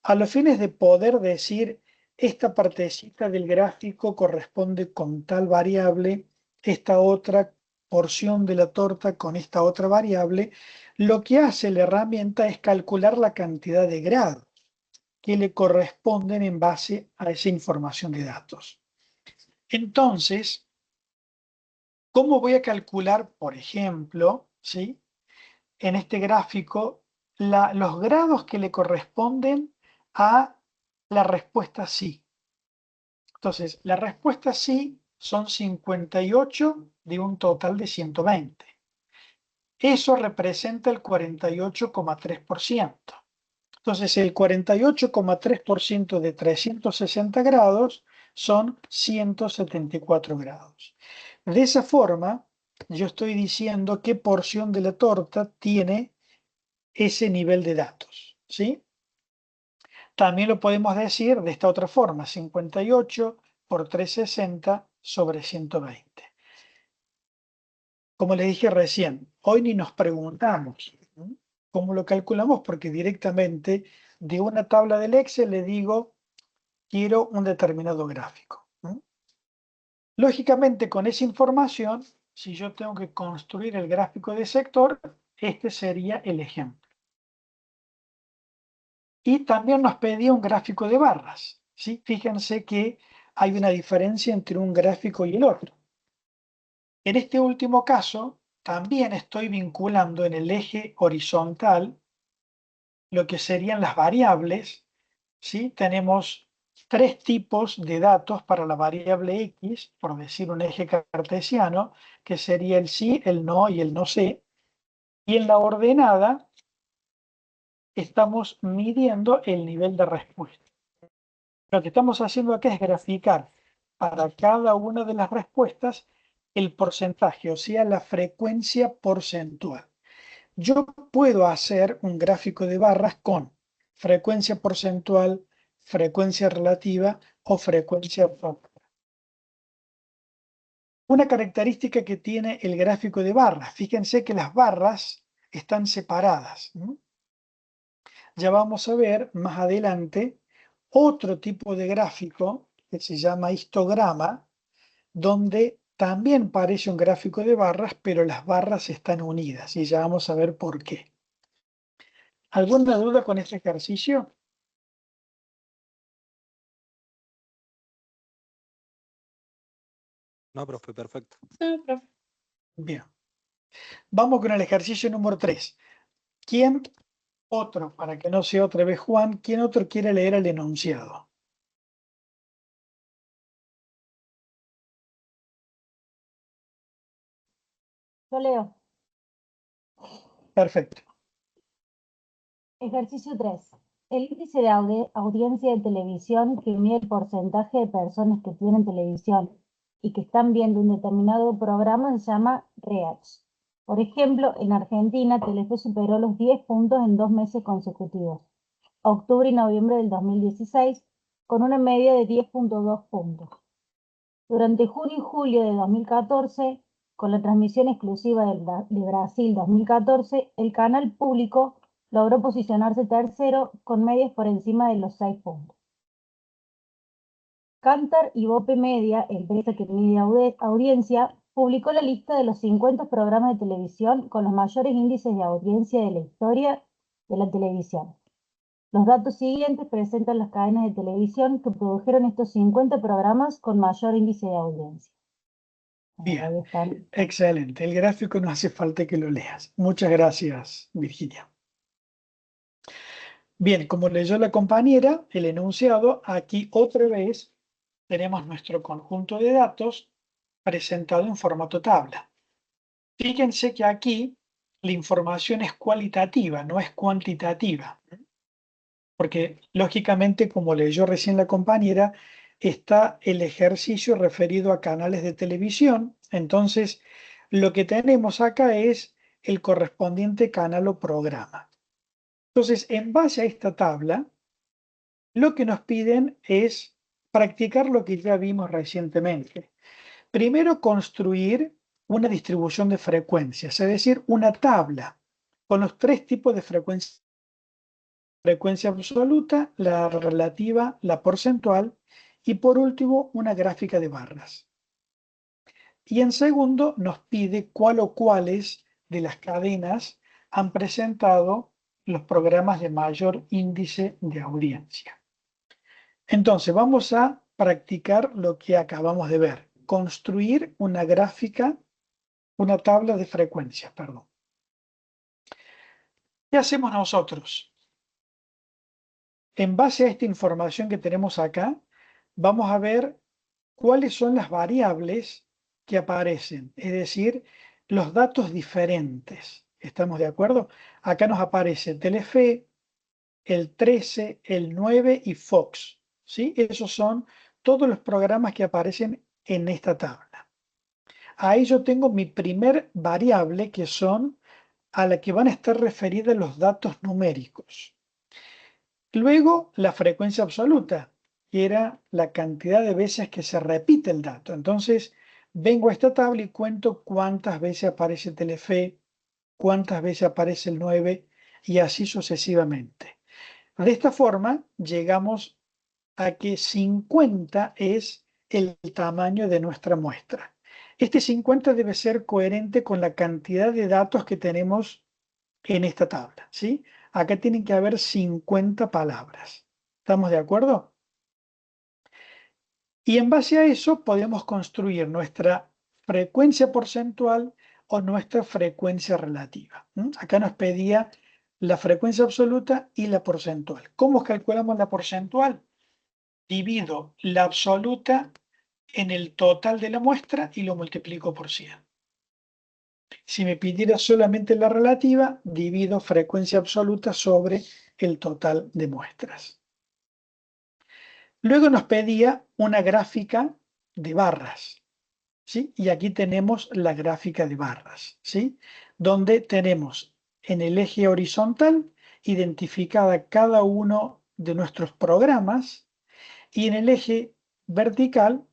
A los fines de poder decir, esta partecita del gráfico corresponde con tal variable, esta otra porción de la torta con esta otra variable, lo que hace la herramienta es calcular la cantidad de grados que le corresponden en base a esa información de datos. Entonces, ¿cómo voy a calcular, por ejemplo, ¿sí?, en este gráfico, los grados que le corresponden a la respuesta sí? Entonces, la respuesta sí son 58 de un total de 120. Eso representa el 48,3%. Entonces, el 48,3% de 360 grados son 174 grados. De esa forma, yo estoy diciendo qué porción de la torta tiene ese nivel de datos, ¿sí? También lo podemos decir de esta otra forma, 58 por 360 sobre 120. Como les dije recién, hoy ni nos preguntamos ¿Cómo lo calculamos? Porque directamente de una tabla del Excel le digo, quiero un determinado gráfico. Lógicamente, con esa información, si yo tengo que construir el gráfico de sector, este sería el ejemplo. Y también nos pedía un gráfico de barras, ¿sí? Fíjense que hay una diferencia entre un gráfico y el otro. En este último caso, también estoy vinculando en el eje horizontal lo que serían las variables, ¿sí? Tenemos 3 tipos de datos para la variable X, por decir un eje cartesiano, que sería el sí, el no y el no sé. Y en la ordenada estamos midiendo el nivel de respuesta. Lo que estamos haciendo acá es graficar para cada una de las respuestas el porcentaje, o sea, la frecuencia porcentual. Yo puedo hacer un gráfico de barras con frecuencia porcentual, frecuencia relativa o frecuencia absoluta. Una característica que tiene el gráfico de barras, fíjense que las barras están separadas. Ya vamos a ver más adelante otro tipo de gráfico que se llama histograma, donde también parece un gráfico de barras, pero las barras están unidas y ya vamos a ver por qué. ¿Alguna duda con este ejercicio? No, profe, perfecto. No, profe. Bien. Vamos con el ejercicio número 3. ¿Quién otro, para que no sea otra vez Juan, quién otro quiere leer el enunciado? Yo leo. Perfecto. Ejercicio 3. El índice de audiencia de televisión que mide el porcentaje de personas que tienen televisión y que están viendo un determinado programa se llama REACH. Por ejemplo, en Argentina, Telefe superó los 10 puntos en 2 meses consecutivos, octubre y noviembre del 2016, con una media de 10.2 puntos. Durante junio y julio de 2014, con la transmisión exclusiva de Brasil 2014, el canal público logró posicionarse tercero con medias por encima de los 6 puntos. Kantar y Bope Media, empresa que mide audiencia, publicó la lista de los 50 programas de televisión con los mayores índices de audiencia de la historia de la televisión. Los datos siguientes presentan las cadenas de televisión que produjeron estos 50 programas con mayor índice de audiencia. Bien, excelente. El gráfico no hace falta que lo leas. Muchas gracias, Virginia. Bien, como leyó la compañera, el enunciado, aquí otra vez tenemos nuestro conjunto de datos presentado en formato tabla. Fíjense que aquí la información es cualitativa, no es cuantitativa. Porque, lógicamente, como leyó recién la compañera, está el ejercicio referido a canales de televisión. Entonces, lo que tenemos acá es el correspondiente canal o programa. Entonces, en base a esta tabla, lo que nos piden es practicar lo que ya vimos recientemente. Primero, construir una distribución de frecuencias, es decir, una tabla con los 3 tipos de frecuencias. Frecuencia absoluta, la relativa, la porcentual y por último una gráfica de barras. Y en segundo nos pide cuál o cuáles de las cadenas han presentado los programas de mayor índice de audiencia. Entonces vamos a practicar lo que acabamos de ver, construir una gráfica, una tabla de frecuencias, perdón. ¿Qué hacemos nosotros? En base a esta información que tenemos acá, vamos a ver cuáles son las variables que aparecen, es decir, los datos diferentes. ¿Estamos de acuerdo? Acá nos aparece Telefe, el 13, el 9 y Fox. ¿Sí? Esos son todos los programas que aparecen en esta tabla. Ahí yo tengo mi primer variable que son a la que van a estar referidas los datos numéricos. Luego, la frecuencia absoluta, que era la cantidad de veces que se repite el dato. Entonces, vengo a esta tabla y cuento cuántas veces aparece Telefe, cuántas veces aparece el 9 y así sucesivamente. De esta forma llegamos a que 50 es el tamaño de nuestra muestra. Este 50 debe ser coherente con la cantidad de datos que tenemos en esta tabla, ¿sí? Acá tienen que haber 50 palabras. ¿Estamos de acuerdo? Y en base a eso podemos construir nuestra frecuencia porcentual o nuestra frecuencia relativa. Acá nos pedía la frecuencia absoluta y la porcentual. ¿Cómo calculamos la porcentual? Divido la absoluta en el total de la muestra y lo multiplico por 100. Si me pidiera solamente la relativa, divido frecuencia absoluta sobre el total de muestras. Luego nos pedía una gráfica de barras, ¿sí? Y aquí tenemos la gráfica de barras, ¿sí? Donde tenemos en el eje horizontal identificada cada uno de nuestros programas y en el eje vertical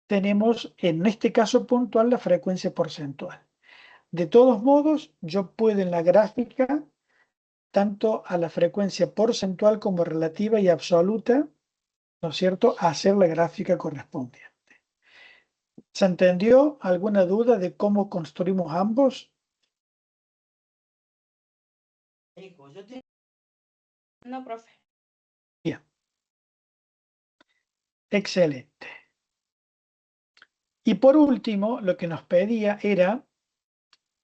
tenemos, en este caso puntual, la frecuencia porcentual. De todos modos, yo puedo en la gráfica, tanto a la frecuencia porcentual como relativa y absoluta, ¿no es cierto?, hacer la gráfica correspondiente. ¿Se entendió alguna duda de cómo construimos ambos? No, profe. Bien. Excelente. Y por último, lo que nos pedía era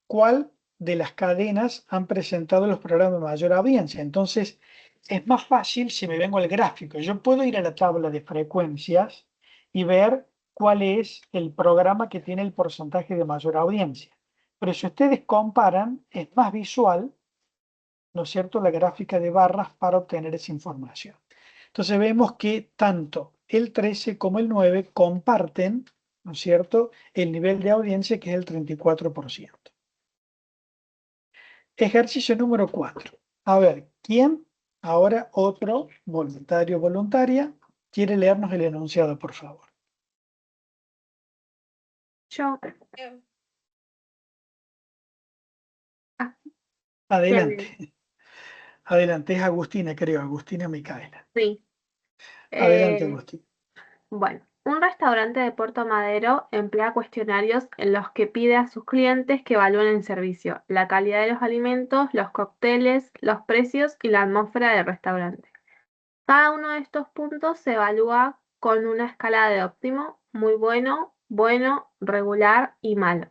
cuál de las cadenas han presentado los programas de mayor audiencia. Entonces, es más fácil si me vengo al gráfico. Yo puedo ir a la tabla de frecuencias y ver cuál es el programa que tiene el porcentaje de mayor audiencia. Pero si ustedes comparan, es más visual, ¿no es cierto?, la gráfica de barras para obtener esa información. Entonces vemos que tanto el 13 como el 9 comparten, ¿no es cierto?, el nivel de audiencia que es el 34%. Ejercicio número 4. A ver, ¿quién? Ahora otro voluntario o voluntaria quiere leernos el enunciado, por favor. Yo. Adelante. Adelante, es Agustina, creo. Agustina Micaela. Sí. Adelante, Agustina. Bueno, un restaurante de Puerto Madero emplea cuestionarios en los que pide a sus clientes que evalúen el servicio, la calidad de los alimentos, los cócteles, los precios y la atmósfera del restaurante. Cada uno de estos puntos se evalúa con una escala de óptimo, muy bueno, bueno, regular y malo.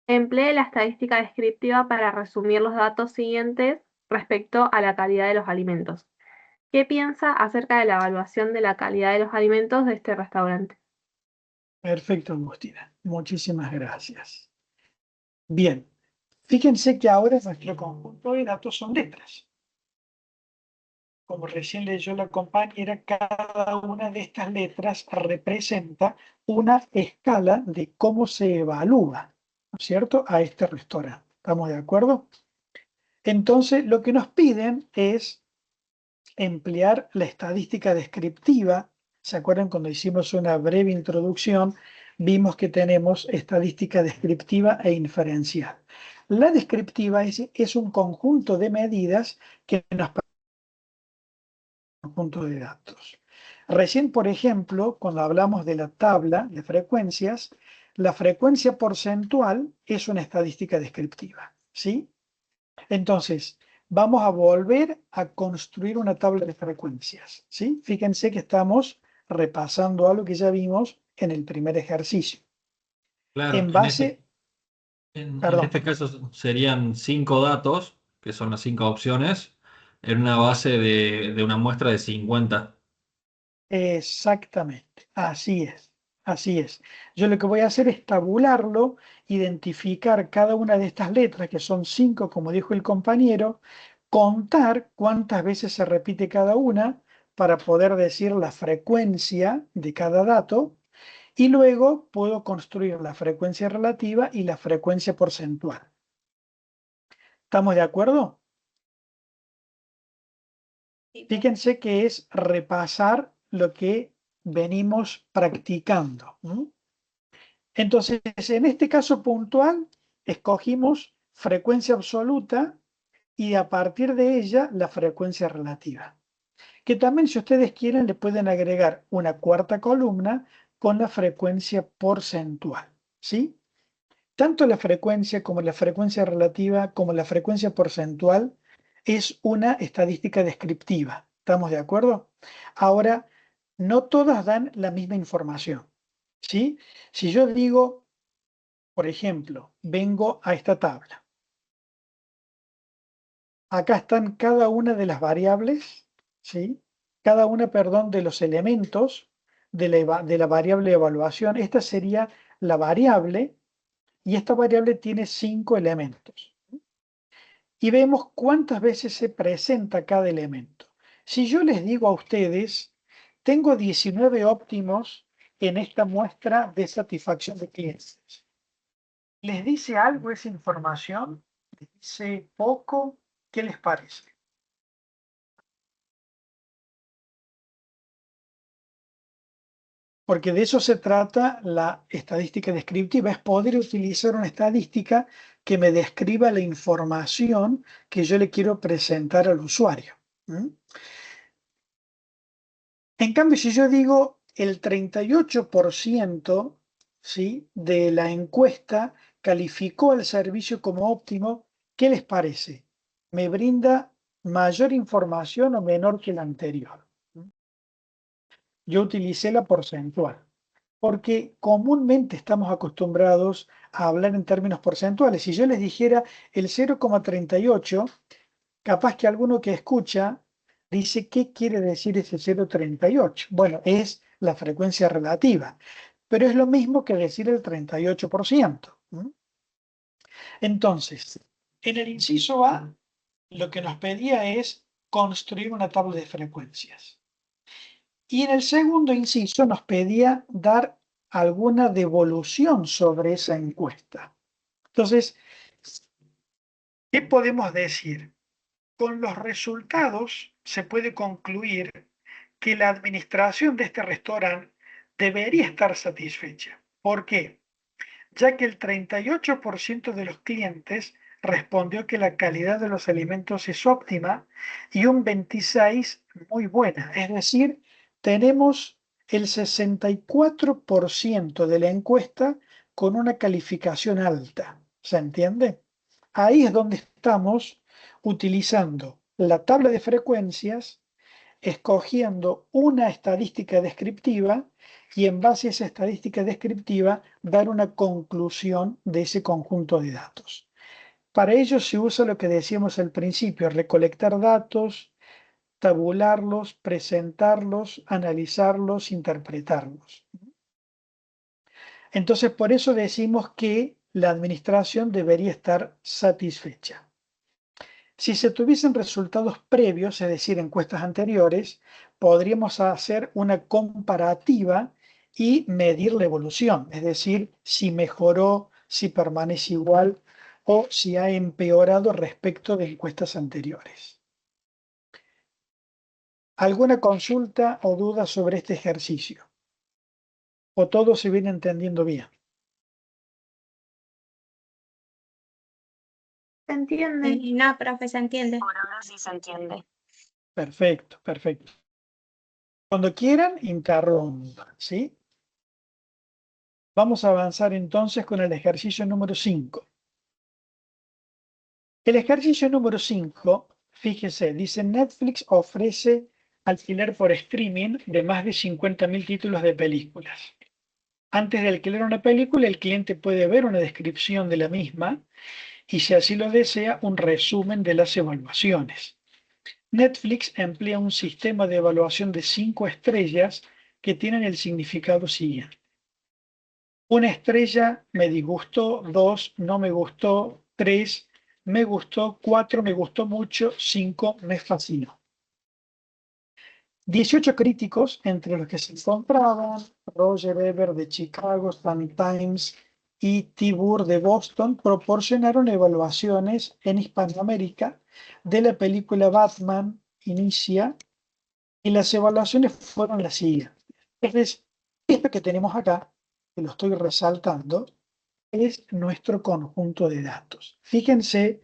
Emplee la estadística descriptiva para resumir los datos siguientes respecto a la calidad de los alimentos. ¿Qué piensa acerca de la evaluación de la calidad de los alimentos de este restaurante? Perfecto, Agustina. Muchísimas gracias. Bien, fíjense que ahora nuestro conjunto de datos son letras. Como recién leyó la compañera, cada una de estas letras representa una escala de cómo se evalúa, ¿no es cierto?, a este restaurante. ¿Estamos de acuerdo? Entonces, lo que nos piden es emplear la estadística descriptiva. ¿Se acuerdan cuando hicimos una breve introducción? Vimos que tenemos estadística descriptiva e inferencial. La descriptiva es un conjunto de medidas que nos permiten un conjunto de datos. Recién, por ejemplo, cuando hablamos de la tabla de frecuencias, la frecuencia porcentual es una estadística descriptiva, ¿sí? Entonces, vamos a volver a construir una tabla de frecuencias, ¿sí? Fíjense que estamos repasando algo que ya vimos en el primer ejercicio. Claro, En base... en Perdón. este caso serían 5 datos, que son las 5 opciones, en una base de una muestra de 50. Exactamente, así es, así es. Yo lo que voy a hacer es tabularlo, identificar cada una de estas letras, que son 5, como dijo el compañero, contar cuántas veces se repite cada una para poder decir la frecuencia de cada dato y luego puedo construir la frecuencia relativa y la frecuencia porcentual. ¿Estamos de acuerdo? Fíjense que es repasar lo que venimos practicando. Entonces, en este caso puntual, escogimos frecuencia absoluta y a partir de ella la frecuencia relativa. Que también, si ustedes quieren, le pueden agregar una cuarta columna con la frecuencia porcentual, ¿sí? Tanto la frecuencia como la frecuencia relativa como la frecuencia porcentual es una estadística descriptiva. ¿Estamos de acuerdo? Ahora, no todas dan la misma información, ¿sí? Si yo digo, por ejemplo, vengo a esta tabla. Acá están cada una de las variables, ¿sí? Cada una, perdón, de los elementos de la variable de evaluación. Esta sería la variable y esta variable tiene 5 elementos. Y vemos cuántas veces se presenta cada elemento. Si yo les digo a ustedes, tengo 19 óptimos en esta muestra de satisfacción de clientes. ¿Les dice algo esa información? ¿Les dice poco? ¿Qué les parece? Porque de eso se trata la estadística descriptiva, es poder utilizar una estadística que me describa la información que yo le quiero presentar al usuario. En cambio, si yo digo el 38%, ¿sí?, de la encuesta calificó al servicio como óptimo, ¿qué les parece? ¿Me brinda mayor información o menor que la anterior? Yo utilicé la porcentual, porque comúnmente estamos acostumbrados a hablar en términos porcentuales. Si yo les dijera el 0,38, capaz que alguno que escucha dice, ¿qué quiere decir ese 0,38? Bueno, es la frecuencia relativa, pero es lo mismo que decir el 38%. Entonces, en el inciso A, lo que nos pedía es construir una tabla de frecuencias. Y en el segundo inciso nos pedía dar alguna devolución sobre esa encuesta. Entonces, ¿qué podemos decir? Con los resultados se puede concluir que la administración de este restaurante debería estar satisfecha. ¿Por qué? Ya que el 38% de los clientes respondió que la calidad de los alimentos es óptima y un 26% muy buena. Es decir, tenemos el 64% de la encuesta con una calificación alta. ¿Se entiende? Ahí es donde estamos utilizando la tabla de frecuencias, escogiendo una estadística descriptiva y en base a esa estadística descriptiva dar una conclusión de ese conjunto de datos. Para ello se usa lo que decíamos al principio, recolectar datos, tabularlos, presentarlos, analizarlos, interpretarlos. Entonces, por eso decimos que la administración debería estar satisfecha. Si se tuviesen resultados previos, es decir, encuestas anteriores, podríamos hacer una comparativa y medir la evolución, es decir, si mejoró, si permanece igual o si ha empeorado respecto de encuestas anteriores. ¿Alguna consulta o duda sobre este ejercicio? ¿O todo se viene entendiendo bien? ¿Se entiende? No, profe, se entiende. Por ahora sí se entiende. Perfecto, perfecto. Cuando quieran, interrumpan, ¿sí? Vamos a avanzar entonces con el ejercicio número 5. El ejercicio número 5, fíjese, dice Netflix ofrece alquiler por streaming de más de 50.000 títulos de películas. Antes de alquilar una película, el cliente puede ver una descripción de la misma y, si así lo desea, un resumen de las evaluaciones. Netflix emplea un sistema de evaluación de 5 estrellas que tienen el significado siguiente. 1 estrella, me disgustó. 2, no me gustó. 3, me gustó. 4, me gustó mucho. 5, me fascinó. 18 críticos, entre los que se encontraban Roger Ebert de Chicago, Sun Times y T. Burr de Boston, proporcionaron evaluaciones en Hispanoamérica de la película Batman Inicia, y las evaluaciones fueron las siguientes. Entonces, esto que tenemos acá, que lo estoy resaltando, es nuestro conjunto de datos. Fíjense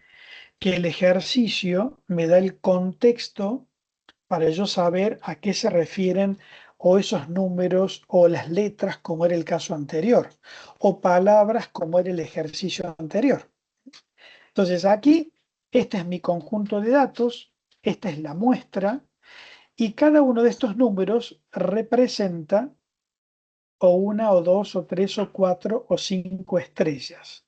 que el ejercicio me da el contexto para yo saber a qué se refieren o esos números o las letras como era el caso anterior, o palabras como era el ejercicio anterior. Entonces aquí, este es mi conjunto de datos, esta es la muestra, y cada uno de estos números representa o una o dos o tres o cuatro o cinco estrellas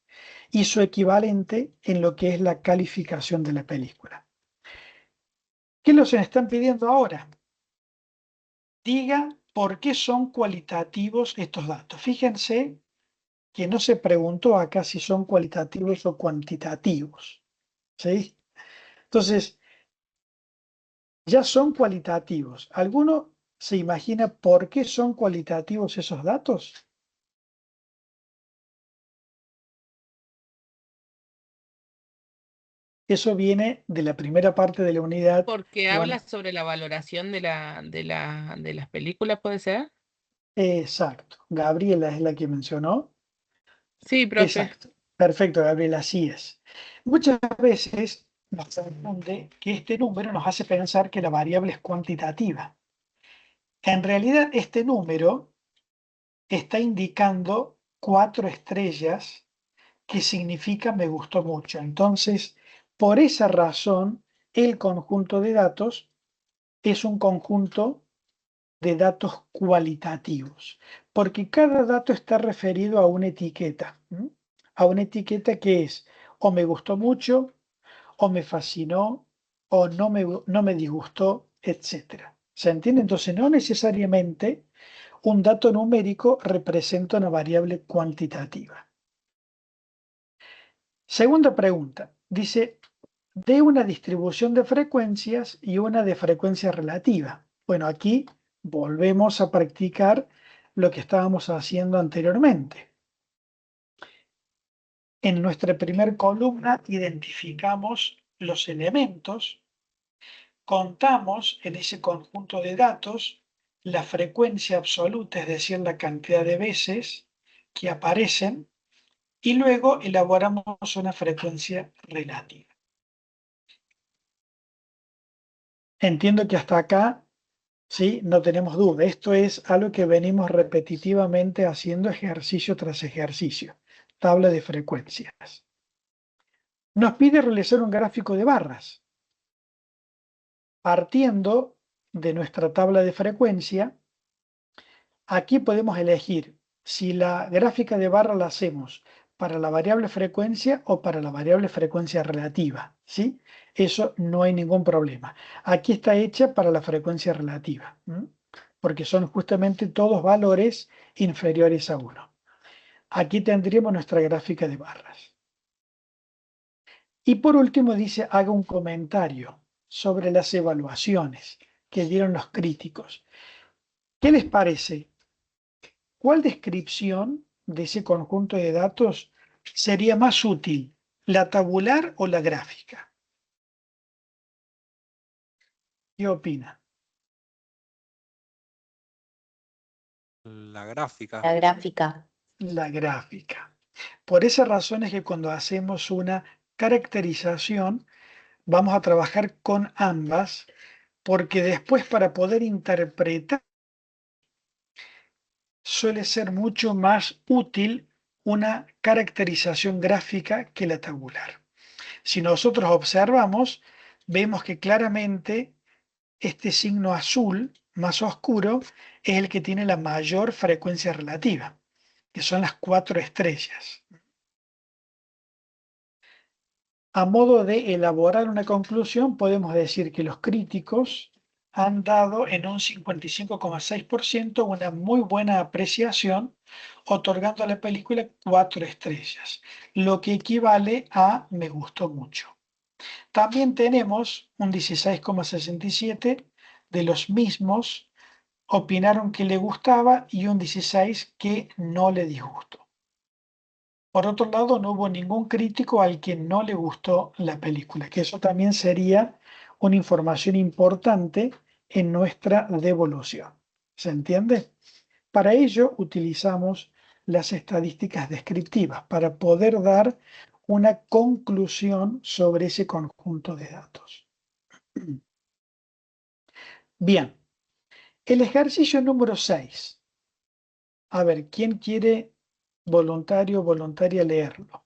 y su equivalente en lo que es la calificación de la película. ¿Qué nos están pidiendo ahora? Diga por qué son cualitativos estos datos. Fíjense que no se preguntó acá si son cualitativos o cuantitativos, ¿sí? Entonces, ya son cualitativos. ¿Alguno se imagina por qué son cualitativos esos datos? Eso viene de la primera parte de la unidad. Porque Bueno, habla sobre la valoración de las películas, ¿puede ser? exacto. Gabriela es la que mencionó. Sí, profe. Exacto. Perfecto, Gabriela, así es. Muchas veces nos confunde que este número nos hace pensar que la variable es cuantitativa. En realidad, este número está indicando 4 estrellas, que significa me gustó mucho. Entonces, por esa razón, el conjunto de datos es un conjunto de datos cualitativos, porque cada dato está referido a una etiqueta, a una etiqueta que es o me gustó mucho, o me fascinó, o no me disgustó, etc. ¿Se entiende? Entonces, no necesariamente un dato numérico representa una variable cuantitativa. Segunda pregunta, dice, de una distribución de frecuencias y una de frecuencia relativa. Bueno, aquí volvemos a practicar lo que estábamos haciendo anteriormente. En nuestra primera columna identificamos los elementos, contamos en ese conjunto de datos la frecuencia absoluta, es decir, la cantidad de veces que aparecen, y luego elaboramos una frecuencia relativa. Entiendo que hasta acá, sí, no tenemos duda. Esto es algo que venimos repetitivamente haciendo ejercicio tras ejercicio. Tabla de frecuencias. Nos pide realizar un gráfico de barras. Partiendo de nuestra tabla de frecuencia, aquí podemos elegir si la gráfica de barra la hacemos para la variable frecuencia o para la variable frecuencia relativa, ¿sí? Eso no hay ningún problema. Aquí está hecha para la frecuencia relativa, porque son justamente todos valores inferiores a 1. Aquí tendríamos nuestra gráfica de barras. Y por último dice, haga un comentario sobre las evaluaciones que dieron los críticos. ¿Qué les parece? ¿Cuál descripción de ese conjunto de datos sería más útil, la tabular o la gráfica? ¿Qué opina? La gráfica. La gráfica. La gráfica. Por esa razón es que cuando hacemos una caracterización, vamos a trabajar con ambas, porque después para poder interpretar suele ser mucho más útil una caracterización gráfica que la tabular. Si nosotros observamos, vemos que claramente este signo azul más oscuro es el que tiene la mayor frecuencia relativa, que son las 4 estrellas. A modo de elaborar una conclusión, podemos decir que los críticos han dado en un 55,6% una muy buena apreciación, otorgando a la película 4 estrellas, lo que equivale a me gustó mucho. También tenemos un 16,67% de los mismos opinaron que le gustaba y un 16% que no le disgustó. Por otro lado, no hubo ningún crítico al que no le gustó la película, que eso también sería una información importante en nuestra devolución. ¿Se entiende? Para ello utilizamos las estadísticas descriptivas, para poder dar una conclusión sobre ese conjunto de datos. Bien, el ejercicio número 6. A ver, ¿quién quiere voluntario o voluntaria leerlo?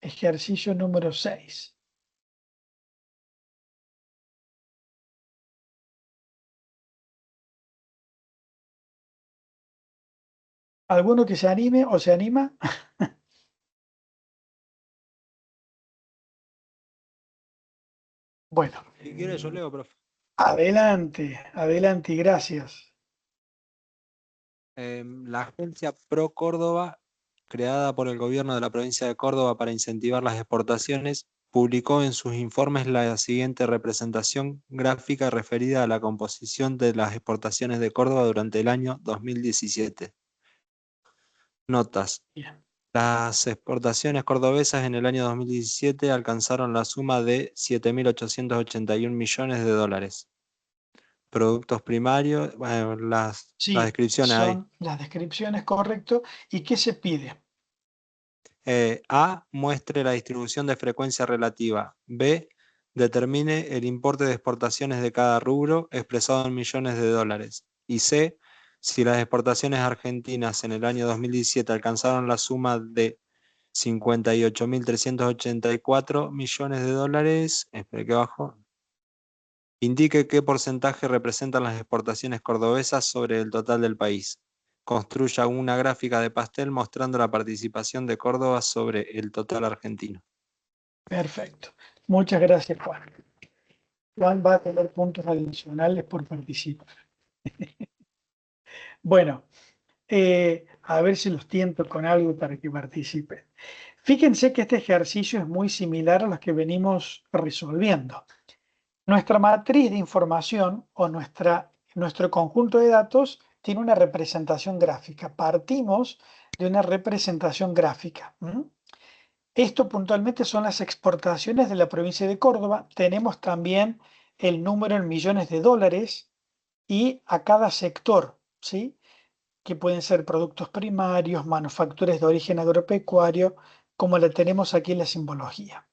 Ejercicio número 6. ¿Alguno que se anime o se anima? Bueno, Si quiere, yo leo, profe. adelante, adelante y gracias. La agencia Pro Córdoba, creada por el gobierno de la provincia de Córdoba para incentivar las exportaciones, publicó en sus informes la siguiente representación gráfica referida a la composición de las exportaciones de Córdoba durante el año 2017. Notas. Bien. Las exportaciones cordobesas en el año 2017 alcanzaron la suma de 7.881 millones de dólares. Productos primarios, bueno, las Sí, descripciones ahí. son las descripciones, correcto. ¿Y qué se pide? A, muestre la distribución de frecuencia relativa. B, determine el importe de exportaciones de cada rubro expresado en millones de dólares. Y C, si las exportaciones argentinas en el año 2017 alcanzaron la suma de 58.384 millones de dólares, espere que bajo, indique qué porcentaje representan las exportaciones cordobesas sobre el total del país. Construya una gráfica de pastel mostrando la participación de Córdoba sobre el total argentino. Perfecto. Muchas gracias, Juan. Juan va a tener puntos adicionales por participar. Bueno, a ver si los tiento con algo para que participen. Fíjense que este ejercicio es muy similar a los que venimos resolviendo. Nuestra matriz de información o nuestro conjunto de datos tiene una representación gráfica. Partimos de una representación gráfica. Esto puntualmente son las exportaciones de la provincia de Córdoba. Tenemos también el número en millones de dólares y a cada sector, ¿sí? Que pueden ser productos primarios, manufacturas de origen agropecuario, como la tenemos aquí en la simbología.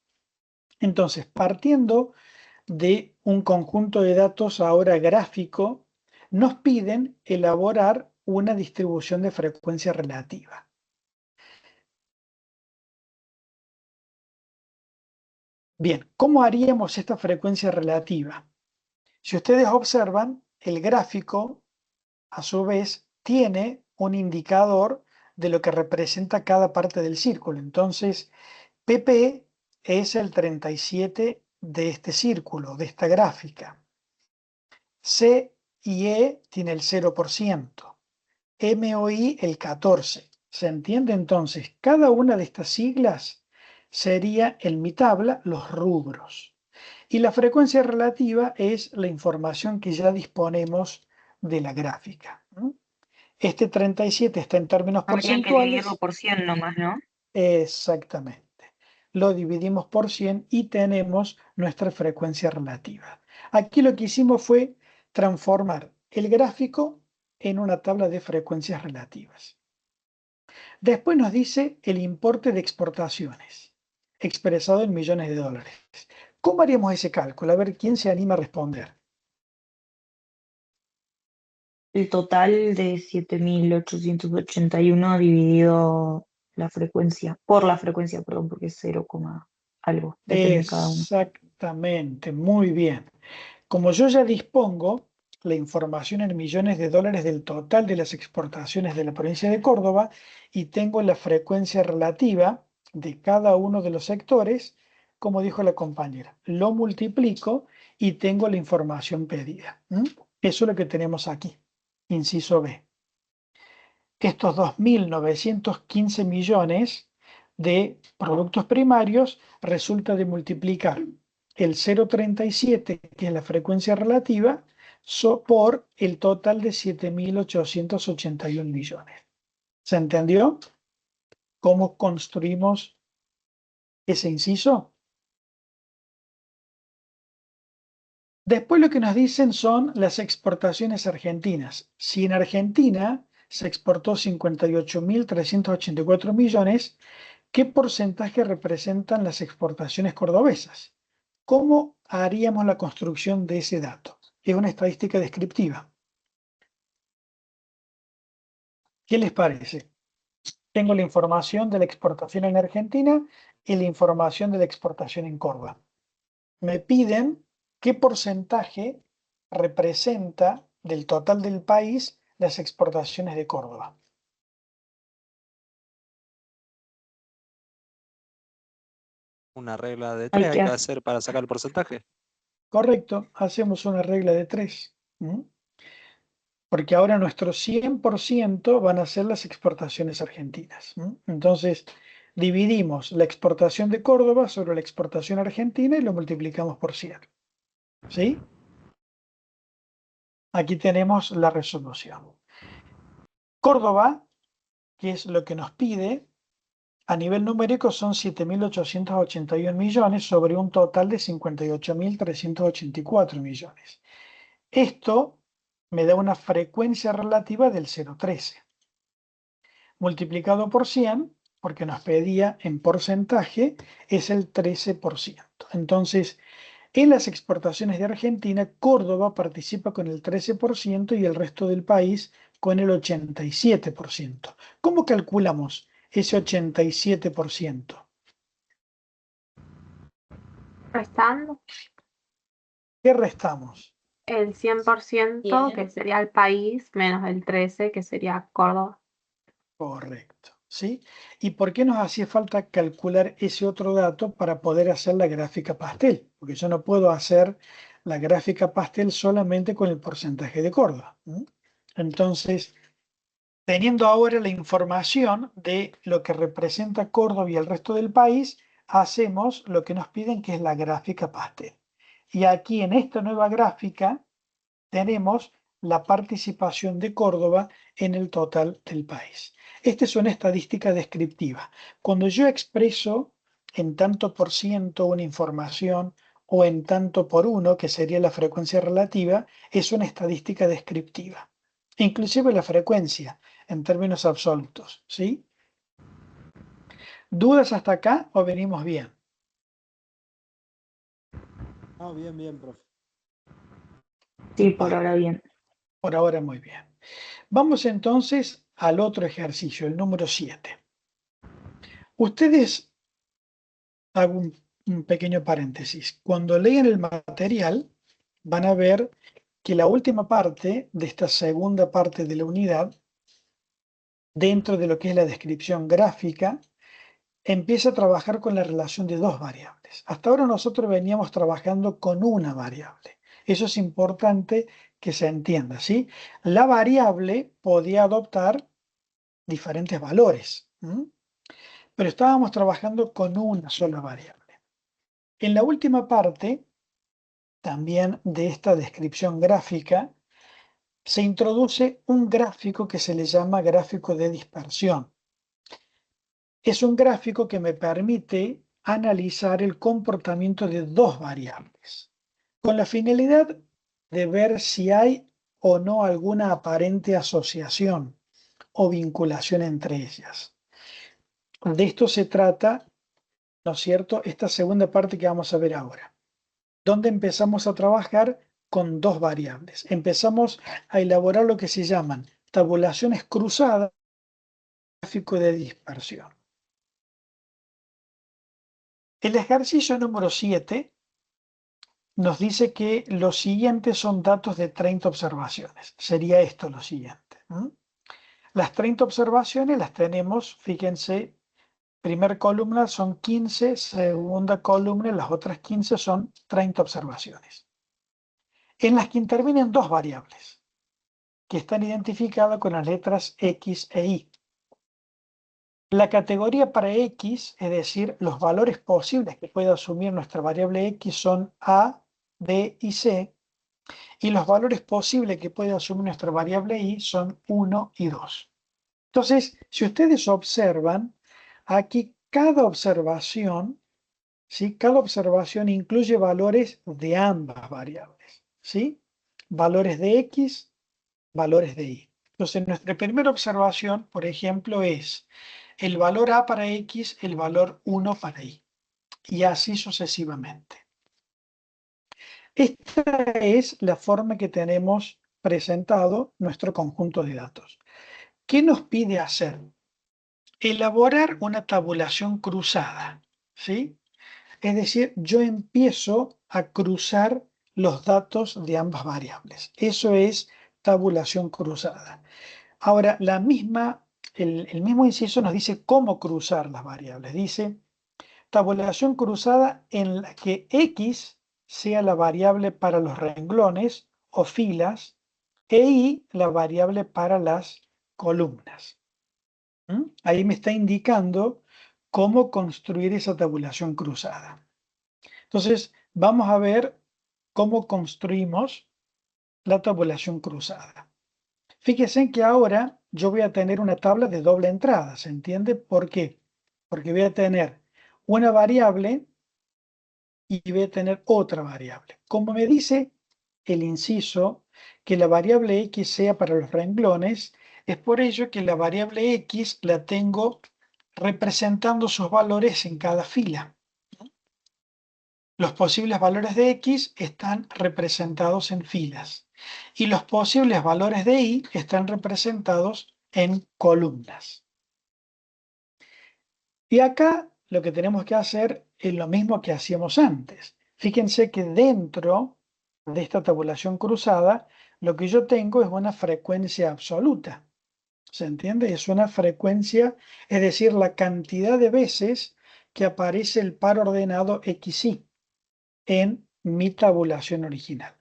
Entonces, partiendo de un conjunto de datos ahora gráfico, nos piden elaborar una distribución de frecuencia relativa. Bien, ¿cómo haríamos esta frecuencia relativa? Si ustedes observan, el gráfico, a su vez, tiene un indicador de lo que representa cada parte del círculo. Entonces, PP es el 37 de este círculo, de esta gráfica. C y E tiene el 0%, M o I el 14%. ¿Se entiende? Entonces, cada una de estas siglas sería en mi tabla los rubros. Y la frecuencia relativa es la información que ya disponemos de la gráfica. Este 37 está en términos Habría que porcentuales. dividirlo por 100 nomás, ¿no? Exactamente. Lo dividimos por 100 y tenemos nuestra frecuencia relativa. Aquí lo que hicimos fue transformar el gráfico en una tabla de frecuencias relativas. Después nos dice el importe de exportaciones, expresado en millones de dólares. ¿Cómo haríamos ese cálculo? A ver, ¿quién se anima a responder? El total de 7.881 dividido por la frecuencia, perdón, porque es 0, algo, depende de cada uno. Exactamente, muy bien. Como yo ya dispongo la información en millones de dólares del total de las exportaciones de la provincia de Córdoba y tengo la frecuencia relativa de cada uno de los sectores, como dijo la compañera, lo multiplico y tengo la información pedida. Eso es lo que tenemos aquí, inciso B. Estos 2.915 millones de productos primarios resulta de multiplicar el 0,37, que es la frecuencia relativa, por el total de 7.881 millones. ¿Se entendió cómo construimos ese inciso? Después lo que nos dicen son las exportaciones argentinas. Si en Argentina se exportó 58.384 millones, ¿qué porcentaje representan las exportaciones cordobesas? ¿Cómo haríamos la construcción de ese dato? Es una estadística descriptiva. ¿Qué les parece? Tengo la información de la exportación en Argentina y la información de la exportación en Córdoba. Me piden qué porcentaje representa del total del país las exportaciones de Córdoba. Una regla de Hay 3 hay que que hacer. hacer para sacar el porcentaje. Correcto, hacemos una regla de 3. Porque ahora nuestro 100% van a ser las exportaciones argentinas. Entonces, dividimos la exportación de Córdoba sobre la exportación argentina y lo multiplicamos por 100. ¿Sí? Aquí tenemos la resolución. Córdoba, que es lo que nos pide, a nivel numérico son 7.881 millones sobre un total de 58.384 millones. Esto me da una frecuencia relativa del 0,13. Multiplicado por 100, porque nos pedía en porcentaje, es el 13%. Entonces, en las exportaciones de Argentina, Córdoba participa con el 13% y el resto del país con el 87%. ¿Cómo calculamos ese 87%? Restando ¿Qué restamos? el 100%, que sería el país, menos el 13%, que sería Córdoba. Correcto, ¿sí? ¿Y por qué nos hacía falta calcular ese otro dato para poder hacer la gráfica pastel? Porque yo no puedo hacer la gráfica pastel solamente con el porcentaje de Córdoba. Entonces, teniendo ahora la información de lo que representa Córdoba y el resto del país, hacemos lo que nos piden, que es la gráfica pastel. Y aquí en esta nueva gráfica tenemos la participación de Córdoba en el total del país. Esta es una estadística descriptiva. Cuando yo expreso en tanto por ciento una información o en tanto por uno, que sería la frecuencia relativa, es una estadística descriptiva. Inclusive la frecuencia en términos absolutos, ¿sí? ¿Dudas hasta acá o venimos bien? Ah, bien, bien, profe. Sí, por ahora bien. Por ahora muy bien. Vamos entonces al otro ejercicio, el número 7. Ustedes, hago un pequeño paréntesis, cuando lean el material van a ver que la última parte de esta segunda parte de la unidad, dentro de lo que es la descripción gráfica, empieza a trabajar con la relación de dos variables. Hasta ahora nosotros veníamos trabajando con una variable. Eso es importante que se entienda, ¿sí? La variable podía adoptar diferentes valores, pero estábamos trabajando con una sola variable. En la última parte, también de esta descripción gráfica, se introduce un gráfico que se le llama gráfico de dispersión. Es un gráfico que me permite analizar el comportamiento de dos variables, con la finalidad de ver si hay o no alguna aparente asociación o vinculación entre ellas. De esto se trata, ¿no es cierto?, esta segunda parte que vamos a ver ahora, donde empezamos a trabajar con dos variables. Empezamos a elaborar lo que se llaman tabulaciones cruzadas, gráfico de dispersión. El ejercicio número 7 nos dice que los siguientes son datos de 30 observaciones. Sería esto lo siguiente. Las 30 observaciones las tenemos, fíjense, primera columna son 15, segunda columna, las otras 15 son 30 observaciones, en las que intervienen dos variables, que están identificadas con las letras X e Y. La categoría para X, es decir, los valores posibles que puede asumir nuestra variable X son A, B y C, y los valores posibles que puede asumir nuestra variable Y son 1 y 2. Entonces, si ustedes observan, aquí cada observación, ¿sí?, cada observación incluye valores de ambas variables, ¿sí? Valores de X, valores de Y. Entonces, nuestra primera observación, por ejemplo, es el valor A para X, el valor 1 para Y. Y así sucesivamente. Esta es la forma que tenemos presentado nuestro conjunto de datos. ¿Qué nos pide hacer? Elaborar una tabulación cruzada, ¿sí? Es decir, yo empiezo a cruzar los datos de ambas variables. Eso es tabulación cruzada. Ahora, el mismo inciso nos dice cómo cruzar las variables. Dice, tabulación cruzada en la que X sea la variable para los renglones o filas e Y la variable para las columnas. Ahí me está indicando cómo construir esa tabulación cruzada. Entonces, vamos a ver cómo construimos la tabulación cruzada. Fíjense que ahora yo voy a tener una tabla de doble entrada, ¿se entiende? ¿Por qué? Porque voy a tener una variable y voy a tener otra variable. Como me dice el inciso que la variable X sea para los renglones, es por ello que la variable X la tengo representando sus valores en cada fila. Los posibles valores de X están representados en filas y los posibles valores de Y están representados en columnas. Y acá lo que tenemos que hacer es lo mismo que hacíamos antes. Fíjense que dentro de esta tabulación cruzada, lo que yo tengo es una frecuencia absoluta. ¿Se entiende? Es una frecuencia, es decir, la cantidad de veces que aparece el par ordenado XY en mi tabulación original.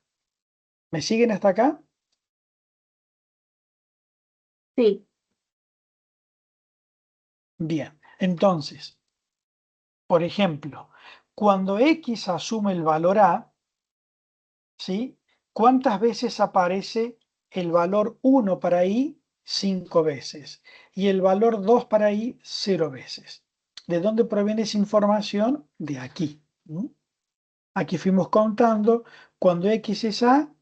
¿Me siguen hasta acá? Sí. Bien, entonces, por ejemplo, cuando X asume el valor A, ¿sí? ¿Cuántas veces aparece el valor 1 para Y? 5 veces. Y el valor 2 para Y, 0 veces. ¿De dónde proviene esa información? De aquí. Aquí fuimos contando, cuando X es A,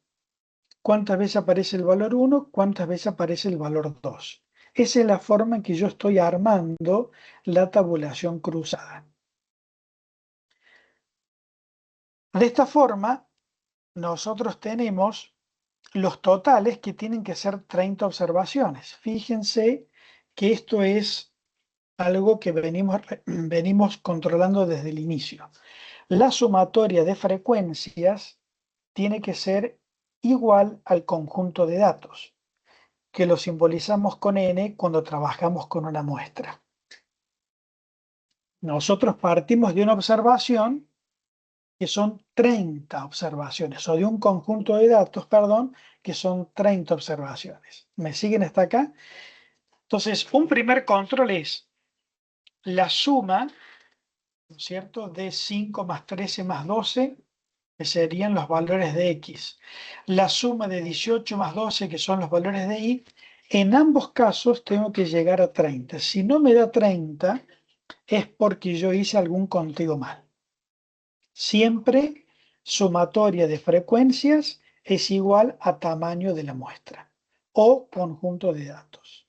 cuántas veces aparece el valor 1, cuántas veces aparece el valor 2. Esa es la forma en que yo estoy armando la tabulación cruzada. De esta forma, nosotros tenemos los totales que tienen que ser 30 observaciones. Fíjense que esto es algo que venimos controlando desde el inicio. La sumatoria de frecuencias tiene que ser igual al conjunto de datos, que lo simbolizamos con n cuando trabajamos con una muestra. Nosotros partimos de una observación que son 30 observaciones, o de un conjunto de datos, perdón, que son 30 observaciones. ¿Me siguen hasta acá? Entonces, un primer control es la suma, ¿no es cierto?, de 5 más 13 más 12, que serían los valores de X. La suma de 18 más 12, que son los valores de Y. En ambos casos tengo que llegar a 30. Si no me da 30, es porque yo hice algún conteo mal. Siempre sumatoria de frecuencias es igual a tamaño de la muestra o conjunto de datos.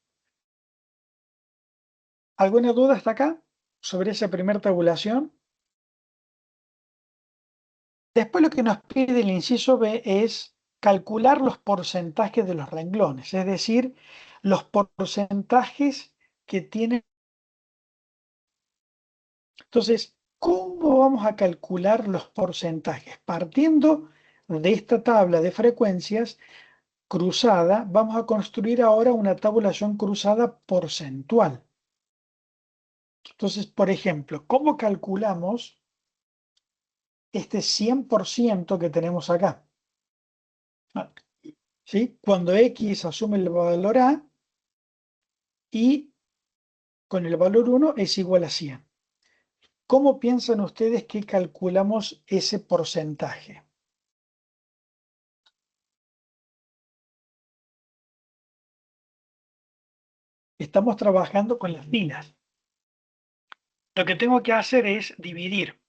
¿Alguna duda hasta acá sobre esa primera tabulación? Después lo que nos pide el inciso B es calcular los porcentajes de los renglones, es decir, los porcentajes que tienen. Entonces, ¿cómo vamos a calcular los porcentajes? Partiendo de esta tabla de frecuencias cruzada, vamos a construir ahora una tabulación cruzada porcentual. Entonces, por ejemplo, ¿cómo calculamos este 100% que tenemos acá? ¿Sí? Cuando X asume el valor A y con el valor 1 es igual a 100. ¿Cómo piensan ustedes que calculamos ese porcentaje? Estamos trabajando con las filas. Lo que tengo que hacer es dividir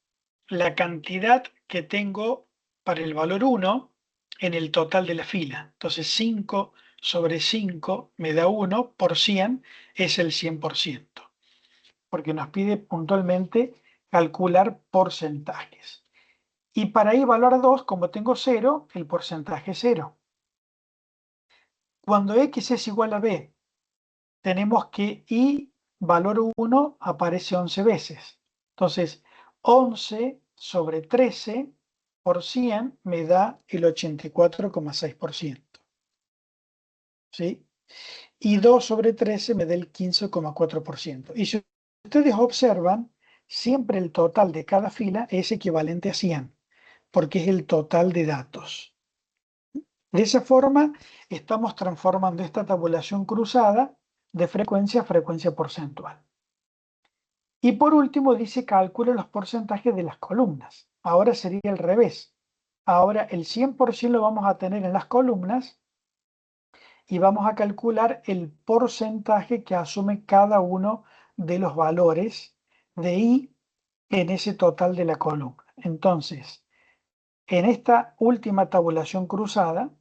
la cantidad que tengo para el valor 1 en el total de la fila. Entonces 5 sobre 5 me da 1 por 100 es el 100%. porque nos pide puntualmente calcular porcentajes. Y para i valor 2, como tengo 0, el porcentaje es 0. Cuando x es igual a b, tenemos que i valor 1 aparece 11 veces. Entonces, 11 sobre 13 por 100 me da el 84,6%. ¿Sí? Y 2 sobre 13 me da el 15,4%. Y si ustedes observan, siempre el total de cada fila es equivalente a 100, porque es el total de datos. De esa forma, estamos transformando esta tabulación cruzada de frecuencia a frecuencia porcentual. Y por último dice calcula los porcentajes de las columnas. Ahora sería al revés. Ahora el 100% lo vamos a tener en las columnas y vamos a calcular el porcentaje que asume cada uno de los valores de i en ese total de la columna. Entonces, en esta última tabulación cruzada,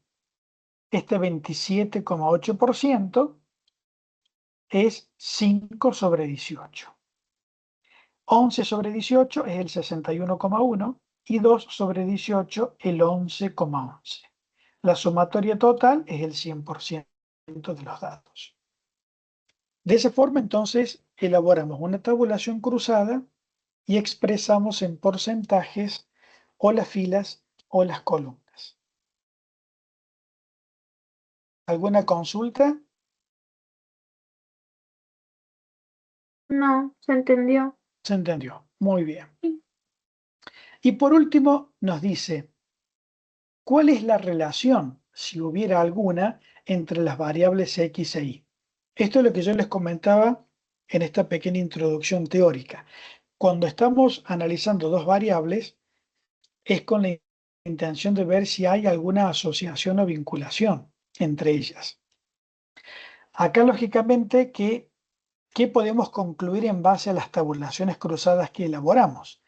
este 27,8% es 5 sobre 18. 11 sobre 18 es el 61,1 y 2 sobre 18 el 11,11. La sumatoria total es el 100% de los datos. De esa forma, entonces, elaboramos una tabulación cruzada y expresamos en porcentajes o las filas o las columnas. ¿Alguna consulta? No, se entendió. Se entendió. Muy bien. Y por último, nos dice, ¿cuál es la relación, si hubiera alguna, entre las variables x e y? Esto es lo que yo les comentaba en esta pequeña introducción teórica. Cuando estamos analizando dos variables, es con la intención de ver si hay alguna asociación o vinculación entre ellas. Acá, lógicamente, ¿qué podemos concluir en base a las tabulaciones cruzadas que elaboramos?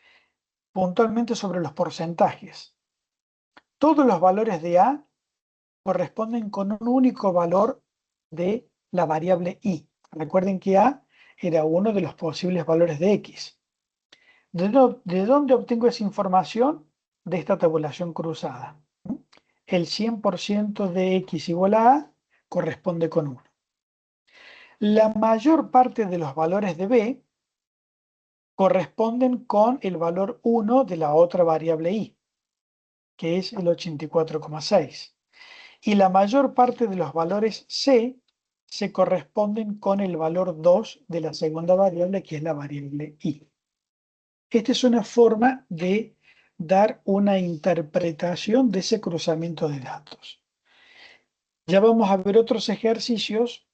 Puntualmente sobre los porcentajes. Todos los valores de A corresponden con un único valor de la variable i. Recuerden que A era uno de los posibles valores de x. ¿De dónde obtengo esa información? De esta tabulación cruzada. El 100% de x igual a corresponde con 1. La mayor parte de los valores de b corresponden con el valor 1 de la otra variable i, que es el 84,6. Y la mayor parte de los valores c se corresponden con el valor 2 de la segunda variable, que es la variable i. Esta es una forma de dar una interpretación de ese cruzamiento de datos. Ya vamos a ver otros ejercicios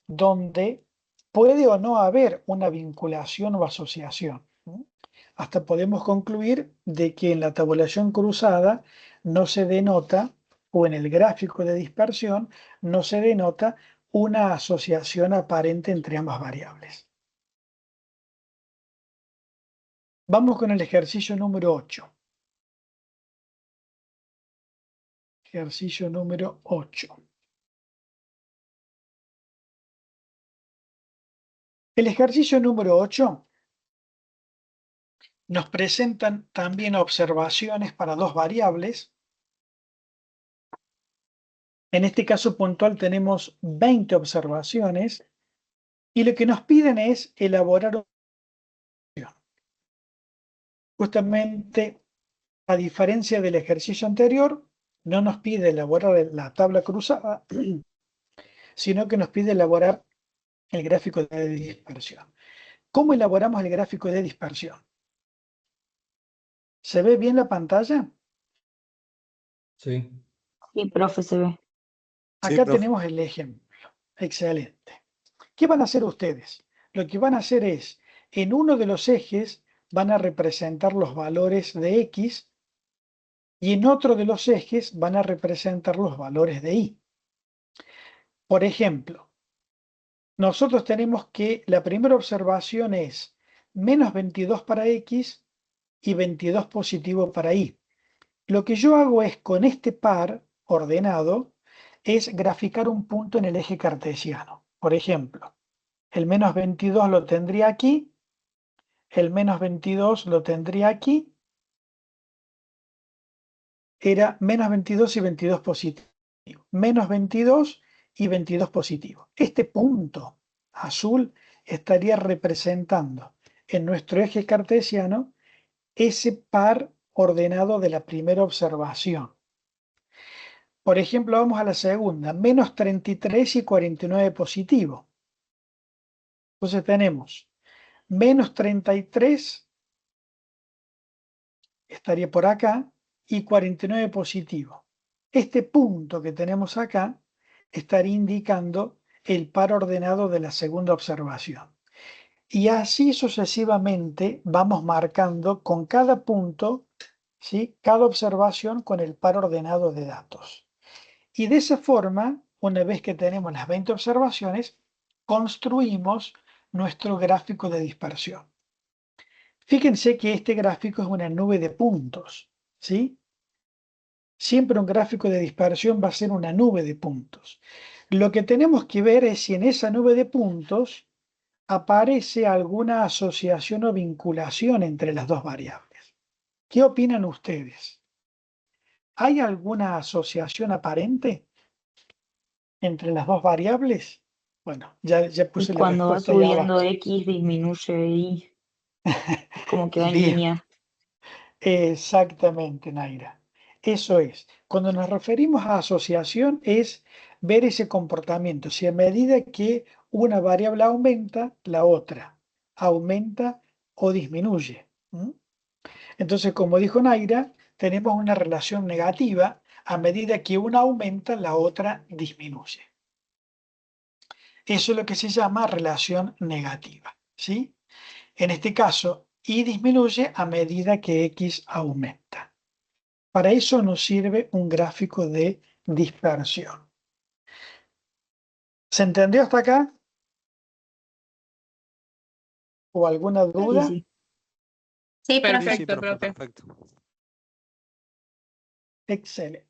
donde puede o no haber una vinculación o asociación. Hasta podemos concluir de que en la tabulación cruzada no se denota, o en el gráfico de dispersión, no se denota una asociación aparente entre ambas variables. Vamos con el ejercicio número 8. Ejercicio número 8. El ejercicio número 8 nos presentan también observaciones para dos variables. En este caso puntual tenemos 20 observaciones y lo que nos piden es elaborar una solución. Justamente, a diferencia del ejercicio anterior, no nos pide elaborar la tabla cruzada, sino que nos pide elaborar el gráfico de dispersión. ¿Cómo elaboramos el gráfico de dispersión? ¿Se ve bien la pantalla? Sí. Sí, profe, se ve. Acá profe. tenemos el ejemplo. Excelente. ¿Qué van a hacer ustedes? Lo que van a hacer es, en uno de los ejes van a representar los valores de x y en otro de los ejes van a representar los valores de y. Por ejemplo, nosotros tenemos que la primera observación es menos 22 para x y 22 positivo para y. Lo que yo hago es, con este par ordenado, es graficar un punto en el eje cartesiano. Por ejemplo, el menos 22 lo tendría aquí, el menos 22 lo tendría aquí, era menos 22 y 22 positivo, menos 22 y 22 positivo. Este punto azul estaría representando en nuestro eje cartesiano ese par ordenado de la primera observación. Por ejemplo, vamos a la segunda, menos 33 y 49 positivo. Entonces tenemos menos 33 estaría por acá y 49 positivo. Este punto que tenemos acá estaría indicando el par ordenado de la segunda observación. Y así sucesivamente vamos marcando con cada punto, ¿sí?, cada observación con el par ordenado de datos. Y de esa forma, una vez que tenemos las 20 observaciones, construimos nuestro gráfico de dispersión. Fíjense que este gráfico es una nube de puntos, ¿sí? Siempre un gráfico de dispersión va a ser una nube de puntos. Lo que tenemos que ver es si en esa nube de puntos aparece alguna asociación o vinculación entre las dos variables. ¿Qué opinan ustedes? ¿Hay alguna asociación aparente entre las dos variables? Bueno, ya Y puse la cuando va respuesta ahí subiendo abajo. X, disminuye Y, como que va en Bien, línea. exactamente, Naira. Eso es. Cuando nos referimos a asociación es ver ese comportamiento. Si a medida que una variable aumenta, la otra aumenta o disminuye. Entonces, como dijo Naira, tenemos una relación negativa. A medida que una aumenta, la otra disminuye. Eso es lo que se llama relación negativa, ¿sí? En este caso, Y disminuye a medida que X aumenta. Para eso nos sirve un gráfico de dispersión. ¿Se entendió hasta acá? ¿O alguna Sí, duda? sí. Sí, profe. Sí, sí, Perfecto, profe, profe. perfecto. Excelente.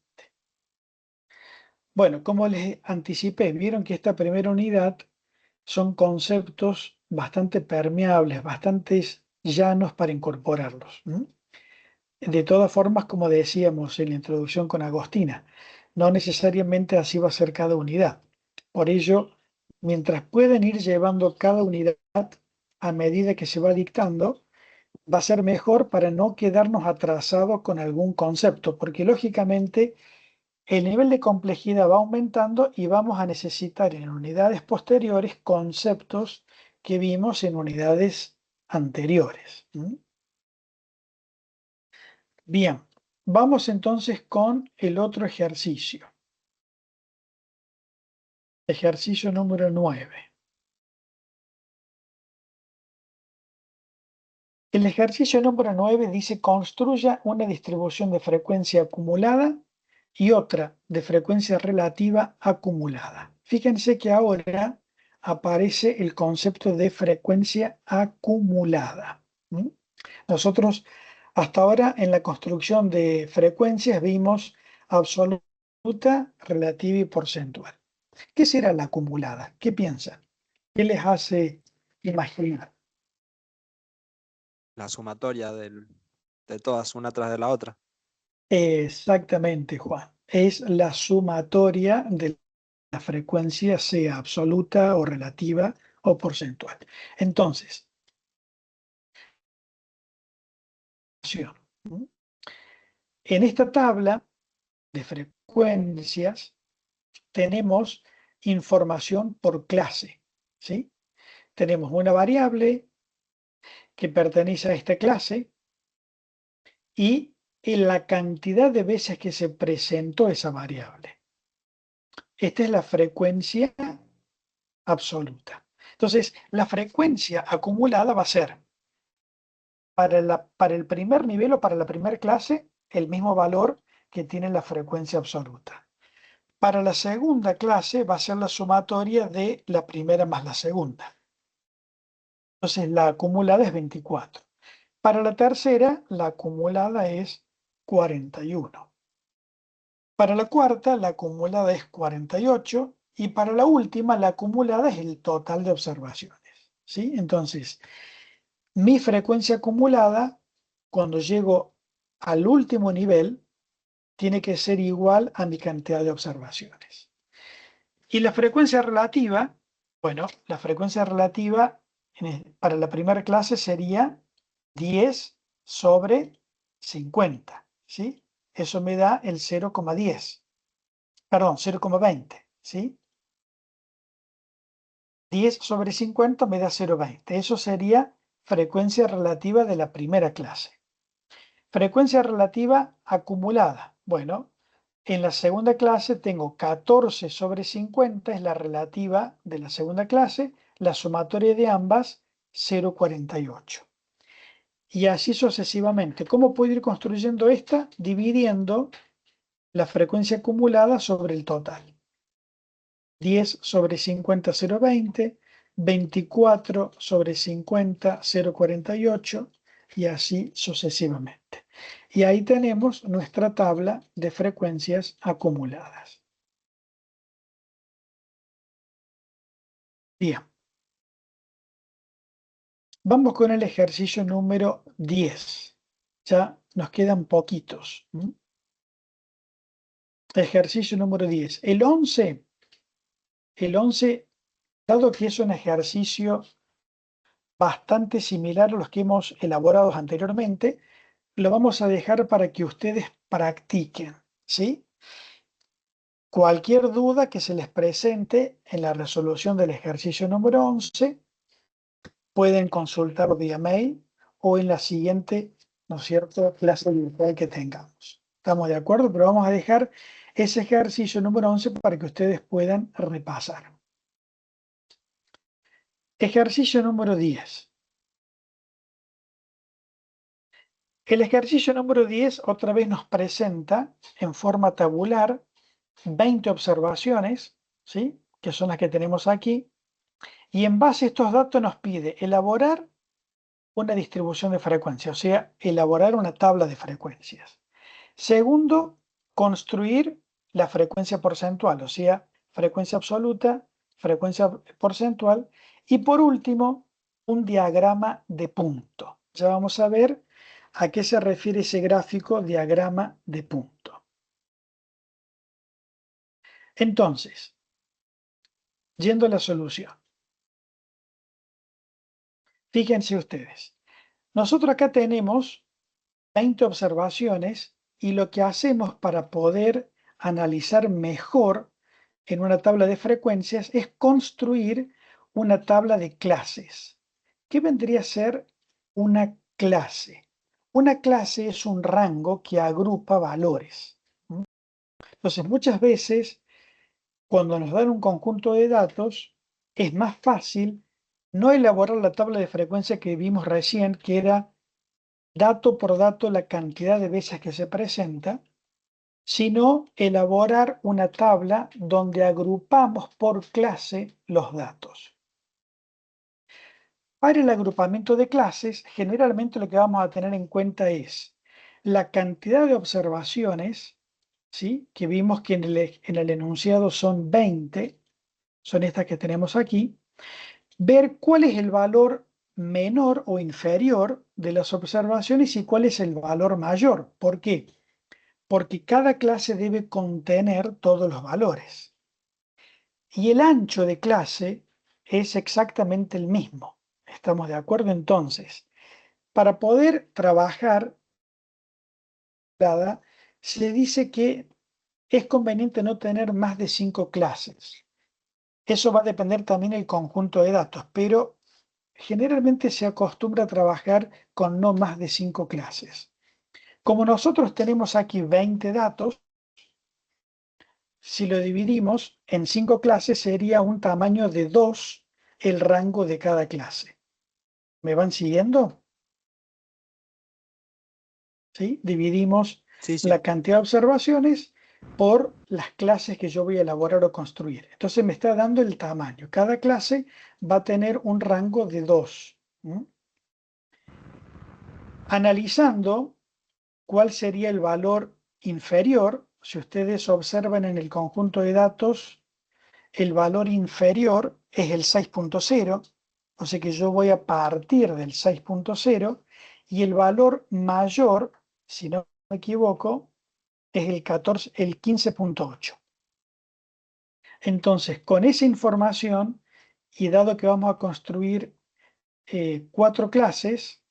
Bueno, como les anticipé, vieron que esta primera unidad son conceptos bastante permeables, bastante llanos para incorporarlos. De todas formas, como decíamos en la introducción con Agostina, no necesariamente así va a ser cada unidad. Por ello, mientras pueden ir llevando cada unidad a medida que se va dictando, va a ser mejor para no quedarnos atrasados con algún concepto, porque lógicamente el nivel de complejidad va aumentando y vamos a necesitar en unidades posteriores conceptos que vimos en unidades anteriores. Bien, vamos entonces con el otro ejercicio. Ejercicio número 9. El ejercicio número 9 dice construya una distribución de frecuencia acumulada y otra de frecuencia relativa acumulada. Fíjense que ahora aparece el concepto de frecuencia acumulada. Nosotros hasta ahora en la construcción de frecuencias vimos absoluta, relativa y porcentual. ¿Qué será la acumulada? ¿Qué piensan? ¿Qué les hace imaginar? La sumatoria de todas, una tras de la otra. Exactamente, Juan. Es la sumatoria de la frecuencia, sea absoluta o relativa o porcentual. Entonces, en esta tabla de frecuencias tenemos información por clase, ¿sí? Tenemos una variable que pertenece a esta clase y en la cantidad de veces que se presentó esa variable. Esta es la frecuencia absoluta. Entonces, la frecuencia acumulada va a ser para el primer nivel o para la primera clase el mismo valor que tiene la frecuencia absoluta. Para la segunda clase va a ser la sumatoria de la primera más la segunda. Entonces, la acumulada es 24. Para la tercera, la acumulada es 41. Para la cuarta, la acumulada es 48 Y para la última, la acumulada es el total de observaciones, ¿sí? Entonces, mi frecuencia acumulada, cuando llego al último nivel, tiene que ser igual a mi cantidad de observaciones. Y la frecuencia relativa, bueno, la frecuencia relativa para la primera clase sería 10 sobre 50, ¿sí? Eso me da el 0,10, perdón, 0,20, ¿sí? 10 sobre 50 me da 0,20. Eso sería frecuencia relativa de la primera clase. Frecuencia relativa acumulada. Bueno, en la segunda clase tengo 14 sobre 50, es la relativa de la segunda clase, la sumatoria de ambas 0,48. Y así sucesivamente. ¿Cómo puedo ir construyendo esta? Dividiendo la frecuencia acumulada sobre el total. 10 sobre 50, 0,20, 24 sobre 50, 0,48 y así sucesivamente. Y ahí tenemos nuestra tabla de frecuencias acumuladas. Bien. Vamos con el ejercicio número 10. Ya nos quedan poquitos. Ejercicio número 10. El 11, dado que es un ejercicio bastante similar a los que hemos elaborado anteriormente, lo vamos a dejar para que ustedes practiquen, ¿sí? Cualquier duda que se les presente en la resolución del ejercicio número 11, pueden consultarlo vía mail o en la siguiente, ¿no es cierto?, clase virtual que tengamos. ¿Estamos de acuerdo? Pero vamos a dejar ese ejercicio número 11 para que ustedes puedan repasar. Ejercicio número 10. El ejercicio número 10 otra vez nos presenta en forma tabular 20 observaciones, ¿sí?, que son las que tenemos aquí, y en base a estos datos nos pide elaborar una distribución de frecuencia, o sea, elaborar una tabla de frecuencias. Segundo, construir la frecuencia porcentual, o sea, frecuencia absoluta, frecuencia porcentual, y por último, un diagrama de punto. Ya vamos a ver a qué se refiere ese gráfico diagrama de punto. Entonces, yendo a la solución. Fíjense ustedes, nosotros acá tenemos 20 observaciones y lo que hacemos para poder analizar mejor en una tabla de frecuencias es construir una tabla de clases. ¿Qué vendría a ser una clase? Una clase es un rango que agrupa valores. Entonces, muchas veces, cuando nos dan un conjunto de datos, es más fácil no elaborar la tabla de frecuencia que vimos recién, que era dato por dato la cantidad de veces que se presenta, sino elaborar una tabla donde agrupamos por clase los datos. Para el agrupamiento de clases, generalmente lo que vamos a tener en cuenta es la cantidad de observaciones, ¿sí?, que vimos que en el enunciado son 20, son estas que tenemos aquí, ver cuál es el valor menor o inferior de las observaciones y cuál es el valor mayor. ¿Por qué? Porque cada clase debe contener todos los valores. Y el ancho de clase es exactamente el mismo. ¿Estamos de acuerdo? Entonces, para poder trabajar, se dice que es conveniente no tener más de 5 clases. Eso va a depender también del conjunto de datos, pero generalmente se acostumbra a trabajar con no más de 5 clases. Como nosotros tenemos aquí 20 datos, si lo dividimos en 5 clases sería un tamaño de 2 el rango de cada clase. ¿Me van siguiendo? ¿Sí? Dividimos la cantidad de observaciones por las clases que yo voy a elaborar o construir. Entonces me está dando el tamaño. Cada clase va a tener un rango de 2. Analizando cuál sería el valor inferior, si ustedes observan en el conjunto de datos, el valor inferior es el 6.0, o sea que yo voy a partir del 6.0 y el valor mayor, si no me equivoco, es el 15.8. Entonces, con esa información, y dado que vamos a construir 4 clases,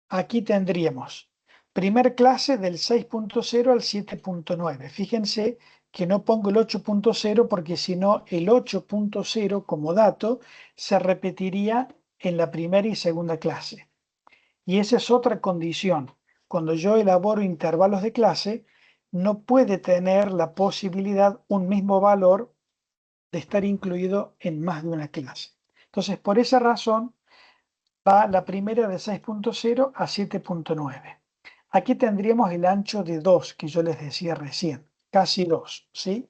aquí tendríamos primer clase del 6.0 al 7.9. Fíjense que no pongo el 8.0 porque si no el 8.0 como dato se repetiría en la primera y segunda clase. Y esa es otra condición. Cuando yo elaboro intervalos de clase, no puede tener la posibilidad un mismo valor de estar incluido en más de una clase. Entonces, por esa razón, va la primera de 6.0 a 7.9. Aquí tendríamos el ancho de 2 que yo les decía recién, casi 2, ¿sí?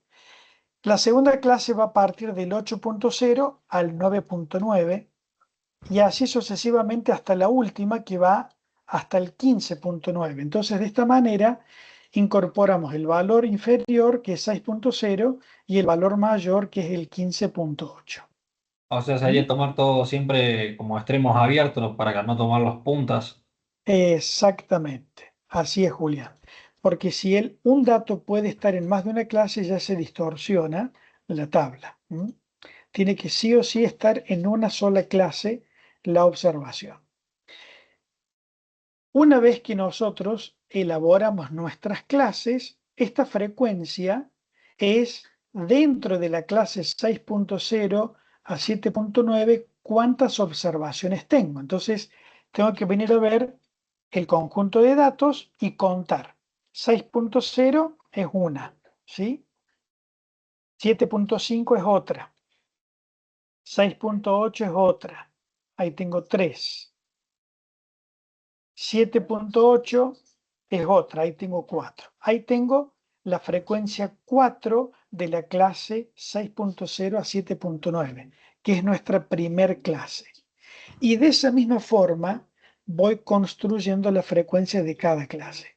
La segunda clase va a partir del 8.0 al 9.9 y así sucesivamente hasta la última que va hasta el 15.9. Entonces, de esta manera incorporamos el valor inferior, que es 6.0, y el valor mayor, que es el 15.8. O sea, sería tomar todo siempre como extremos abiertos para no tomar las puntas. Exactamente, así es, Julián. Porque si un dato puede estar en más de una clase, ya se distorsiona la tabla. Tiene que sí o sí estar en una sola clase la observación. Una vez que nosotros elaboramos nuestras clases, esta frecuencia es dentro de la clase 6.0 a 7.9 cuántas observaciones tengo. Entonces, tengo que venir a ver el conjunto de datos y contar. 6.0 es una, ¿sí? 7.5 es otra. 6.8 es otra. Ahí tengo 3. 7.8 es otra, ahí tengo 4. Ahí tengo la frecuencia 4 de la clase 6.0 a 7.9, que es nuestra primer clase. Y de esa misma forma voy construyendo la frecuencia de cada clase.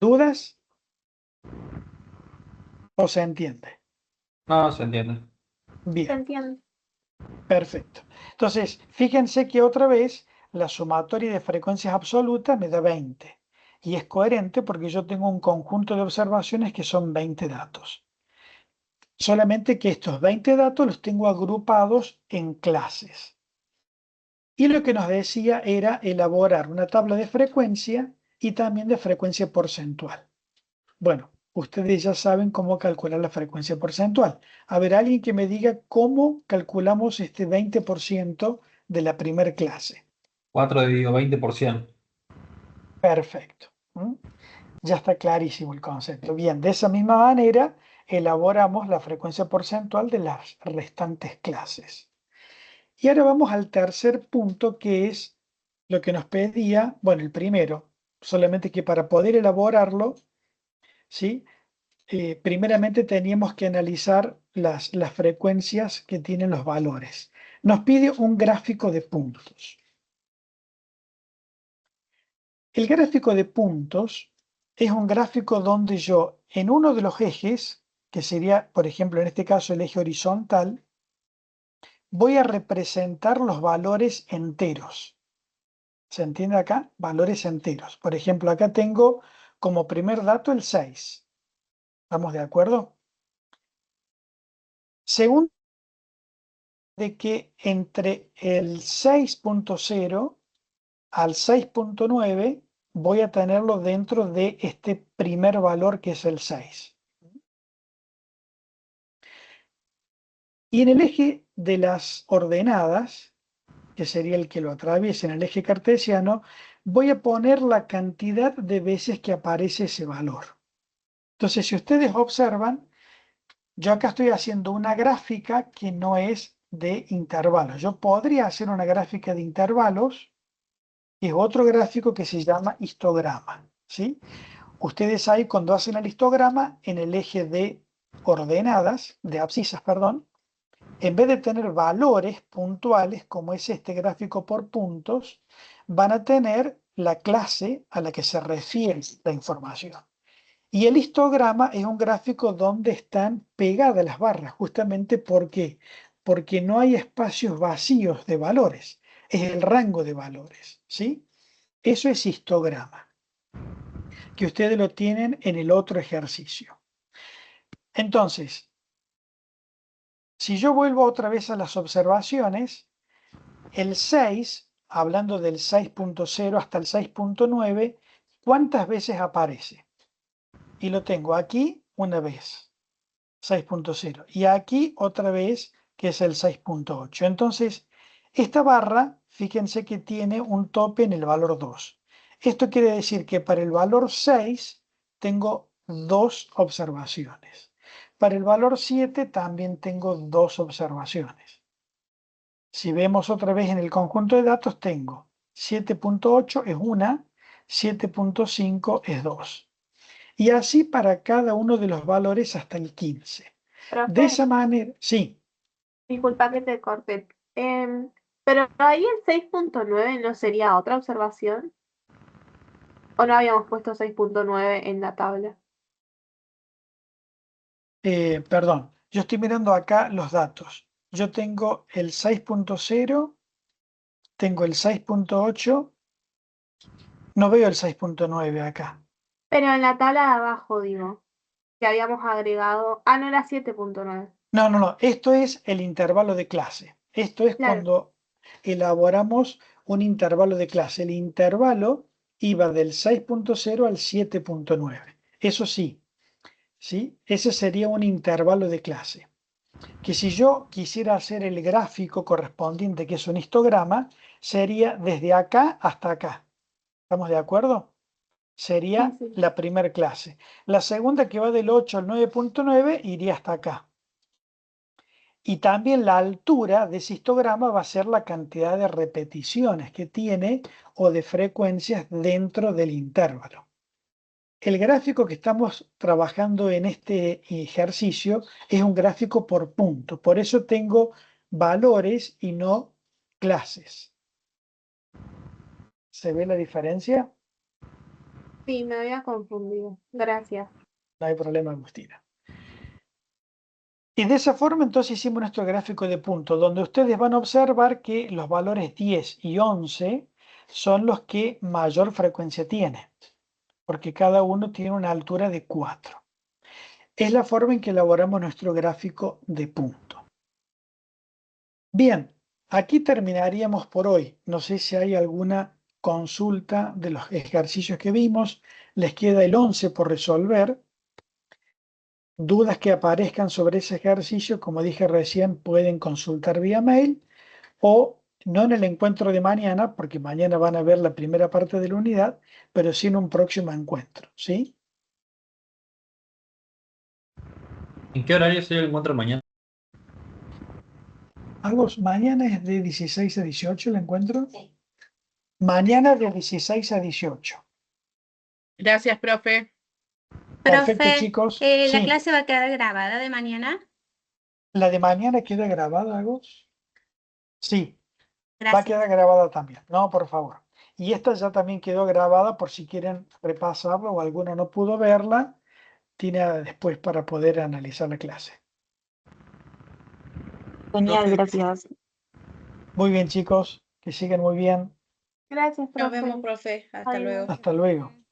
¿Dudas? ¿O se entiende? No, se entiende. Bien. ¿Se entiende? Perfecto. Entonces, fíjense que otra vez la sumatoria de frecuencias absolutas me da 20. Y es coherente porque yo tengo un conjunto de observaciones que son 20 datos. Solamente que estos 20 datos los tengo agrupados en clases. Y lo que nos decía era elaborar una tabla de frecuencia y también de frecuencia porcentual. Bueno, ustedes ya saben cómo calcular la frecuencia porcentual. A ver, alguien que me diga cómo calculamos este 20% de la primera clase. 4 dividido 20%. Perfecto. Ya está clarísimo el concepto. Bien, de esa misma manera elaboramos la frecuencia porcentual de las restantes clases. Y ahora vamos al tercer punto, que es lo que nos pedía, bueno, el primero, solamente que para poder elaborarlo, ¿sí? Primeramente teníamos que analizar las frecuencias que tienen los valores. Nos pide un gráfico de puntos. El gráfico de puntos es un gráfico donde yo en uno de los ejes, que sería, por ejemplo, en este caso el eje horizontal, voy a representar los valores enteros. ¿Se entiende acá? Valores enteros. Por ejemplo, acá tengo como primer dato el 6. ¿Estamos de acuerdo? Segundo, de que entre el 6.0 al 6.9 voy a tenerlo dentro de este primer valor que es el 6. Y en el eje de las ordenadas, que sería el que lo atraviesa en el eje cartesiano, voy a poner la cantidad de veces que aparece ese valor. Entonces, si ustedes observan, yo acá estoy haciendo una gráfica que no es de intervalos. Yo podría hacer una gráfica de intervalos, y es otro gráfico que se llama histograma, ¿sí? Ustedes ahí cuando hacen el histograma, en el eje de ordenadas, de abscisas, perdón, en vez de tener valores puntuales, como es este gráfico por puntos, van a tener la clase a la que se refiere la información. Y el histograma es un gráfico donde están pegadas las barras, justamente porque no hay espacios vacíos de valores, es el rango de valores, ¿sí? Eso es histograma, que ustedes lo tienen en el otro ejercicio. Entonces, si yo vuelvo otra vez a las observaciones, el 6, hablando del 6.0 hasta el 6.9, ¿cuántas veces aparece? Y lo tengo aquí una vez, 6.0, y aquí otra vez, que es el 6.8. Entonces, esta barra, fíjense que tiene un tope en el valor 2. Esto quiere decir que para el valor 6 tengo 2 observaciones. Para el valor 7 también tengo 2 observaciones. Si vemos otra vez en el conjunto de datos, tengo 7.8 es una, 7.5 es 2. Y así para cada uno de los valores hasta el 15. De Profe, esa manera, sí, disculpa que te corte. Pero ahí el 6.9 no sería otra observación. ¿O no habíamos puesto 6.9 en la tabla? perdón, yo estoy mirando acá los datos. Yo tengo el 6.0, tengo el 6.8, no veo el 6.9 acá. Pero en la tabla de abajo, digo, que habíamos agregado. Ah, no era 7.9. No, esto es el intervalo de clase. Esto es Claro. cuando elaboramos un intervalo de clase. El intervalo iba del 6.0 al 7.9. Eso sí, ¿sí? Ese sería un intervalo de clase. Que si yo quisiera hacer el gráfico correspondiente, que es un histograma, sería desde acá hasta acá. ¿Estamos de acuerdo? Sería Sí, sí. la primera clase. La segunda, que va del 8 al 9.9, iría hasta acá. Y también la altura de ese histograma va a ser la cantidad de repeticiones que tiene o de frecuencias dentro del intervalo. El gráfico que estamos trabajando en este ejercicio es un gráfico por punto, por eso tengo valores y no clases. ¿Se ve la diferencia? Sí, me había confundido. Gracias. No hay problema, Agustina. Y de esa forma entonces hicimos nuestro gráfico de puntos, donde ustedes van a observar que los valores 10 y 11 son los que mayor frecuencia tienen, porque cada uno tiene una altura de 4. Es la forma en que elaboramos nuestro gráfico de punto. Bien, aquí terminaríamos por hoy. No sé si hay alguna consulta de los ejercicios que vimos. Les queda el 11 por resolver. Dudas que aparezcan sobre ese ejercicio, como dije recién, pueden consultar vía mail o no en el encuentro de mañana, porque mañana van a ver la primera parte de la unidad, pero sí en un próximo encuentro, ¿sí? ¿En qué horario sería el encuentro mañana? Mañana es de 16 a 18 el encuentro. Sí. Mañana de 16 a 18. Gracias, profe. Perfecto, Profe, chicos. ¿la Sí, clase va a quedar grabada de mañana? la de mañana queda grabada, Agos. Sí, va a Gracias. quedar grabada también. No, por favor. Y esta ya también quedó grabada por si quieren repasarla o alguno no pudo verla, tiene después para poder analizar la clase. Genial, Profe, gracias. Muy bien, chicos, que sigan muy bien. Gracias, Nos profe. vemos, profe. Hasta Adiós. luego. Hasta luego.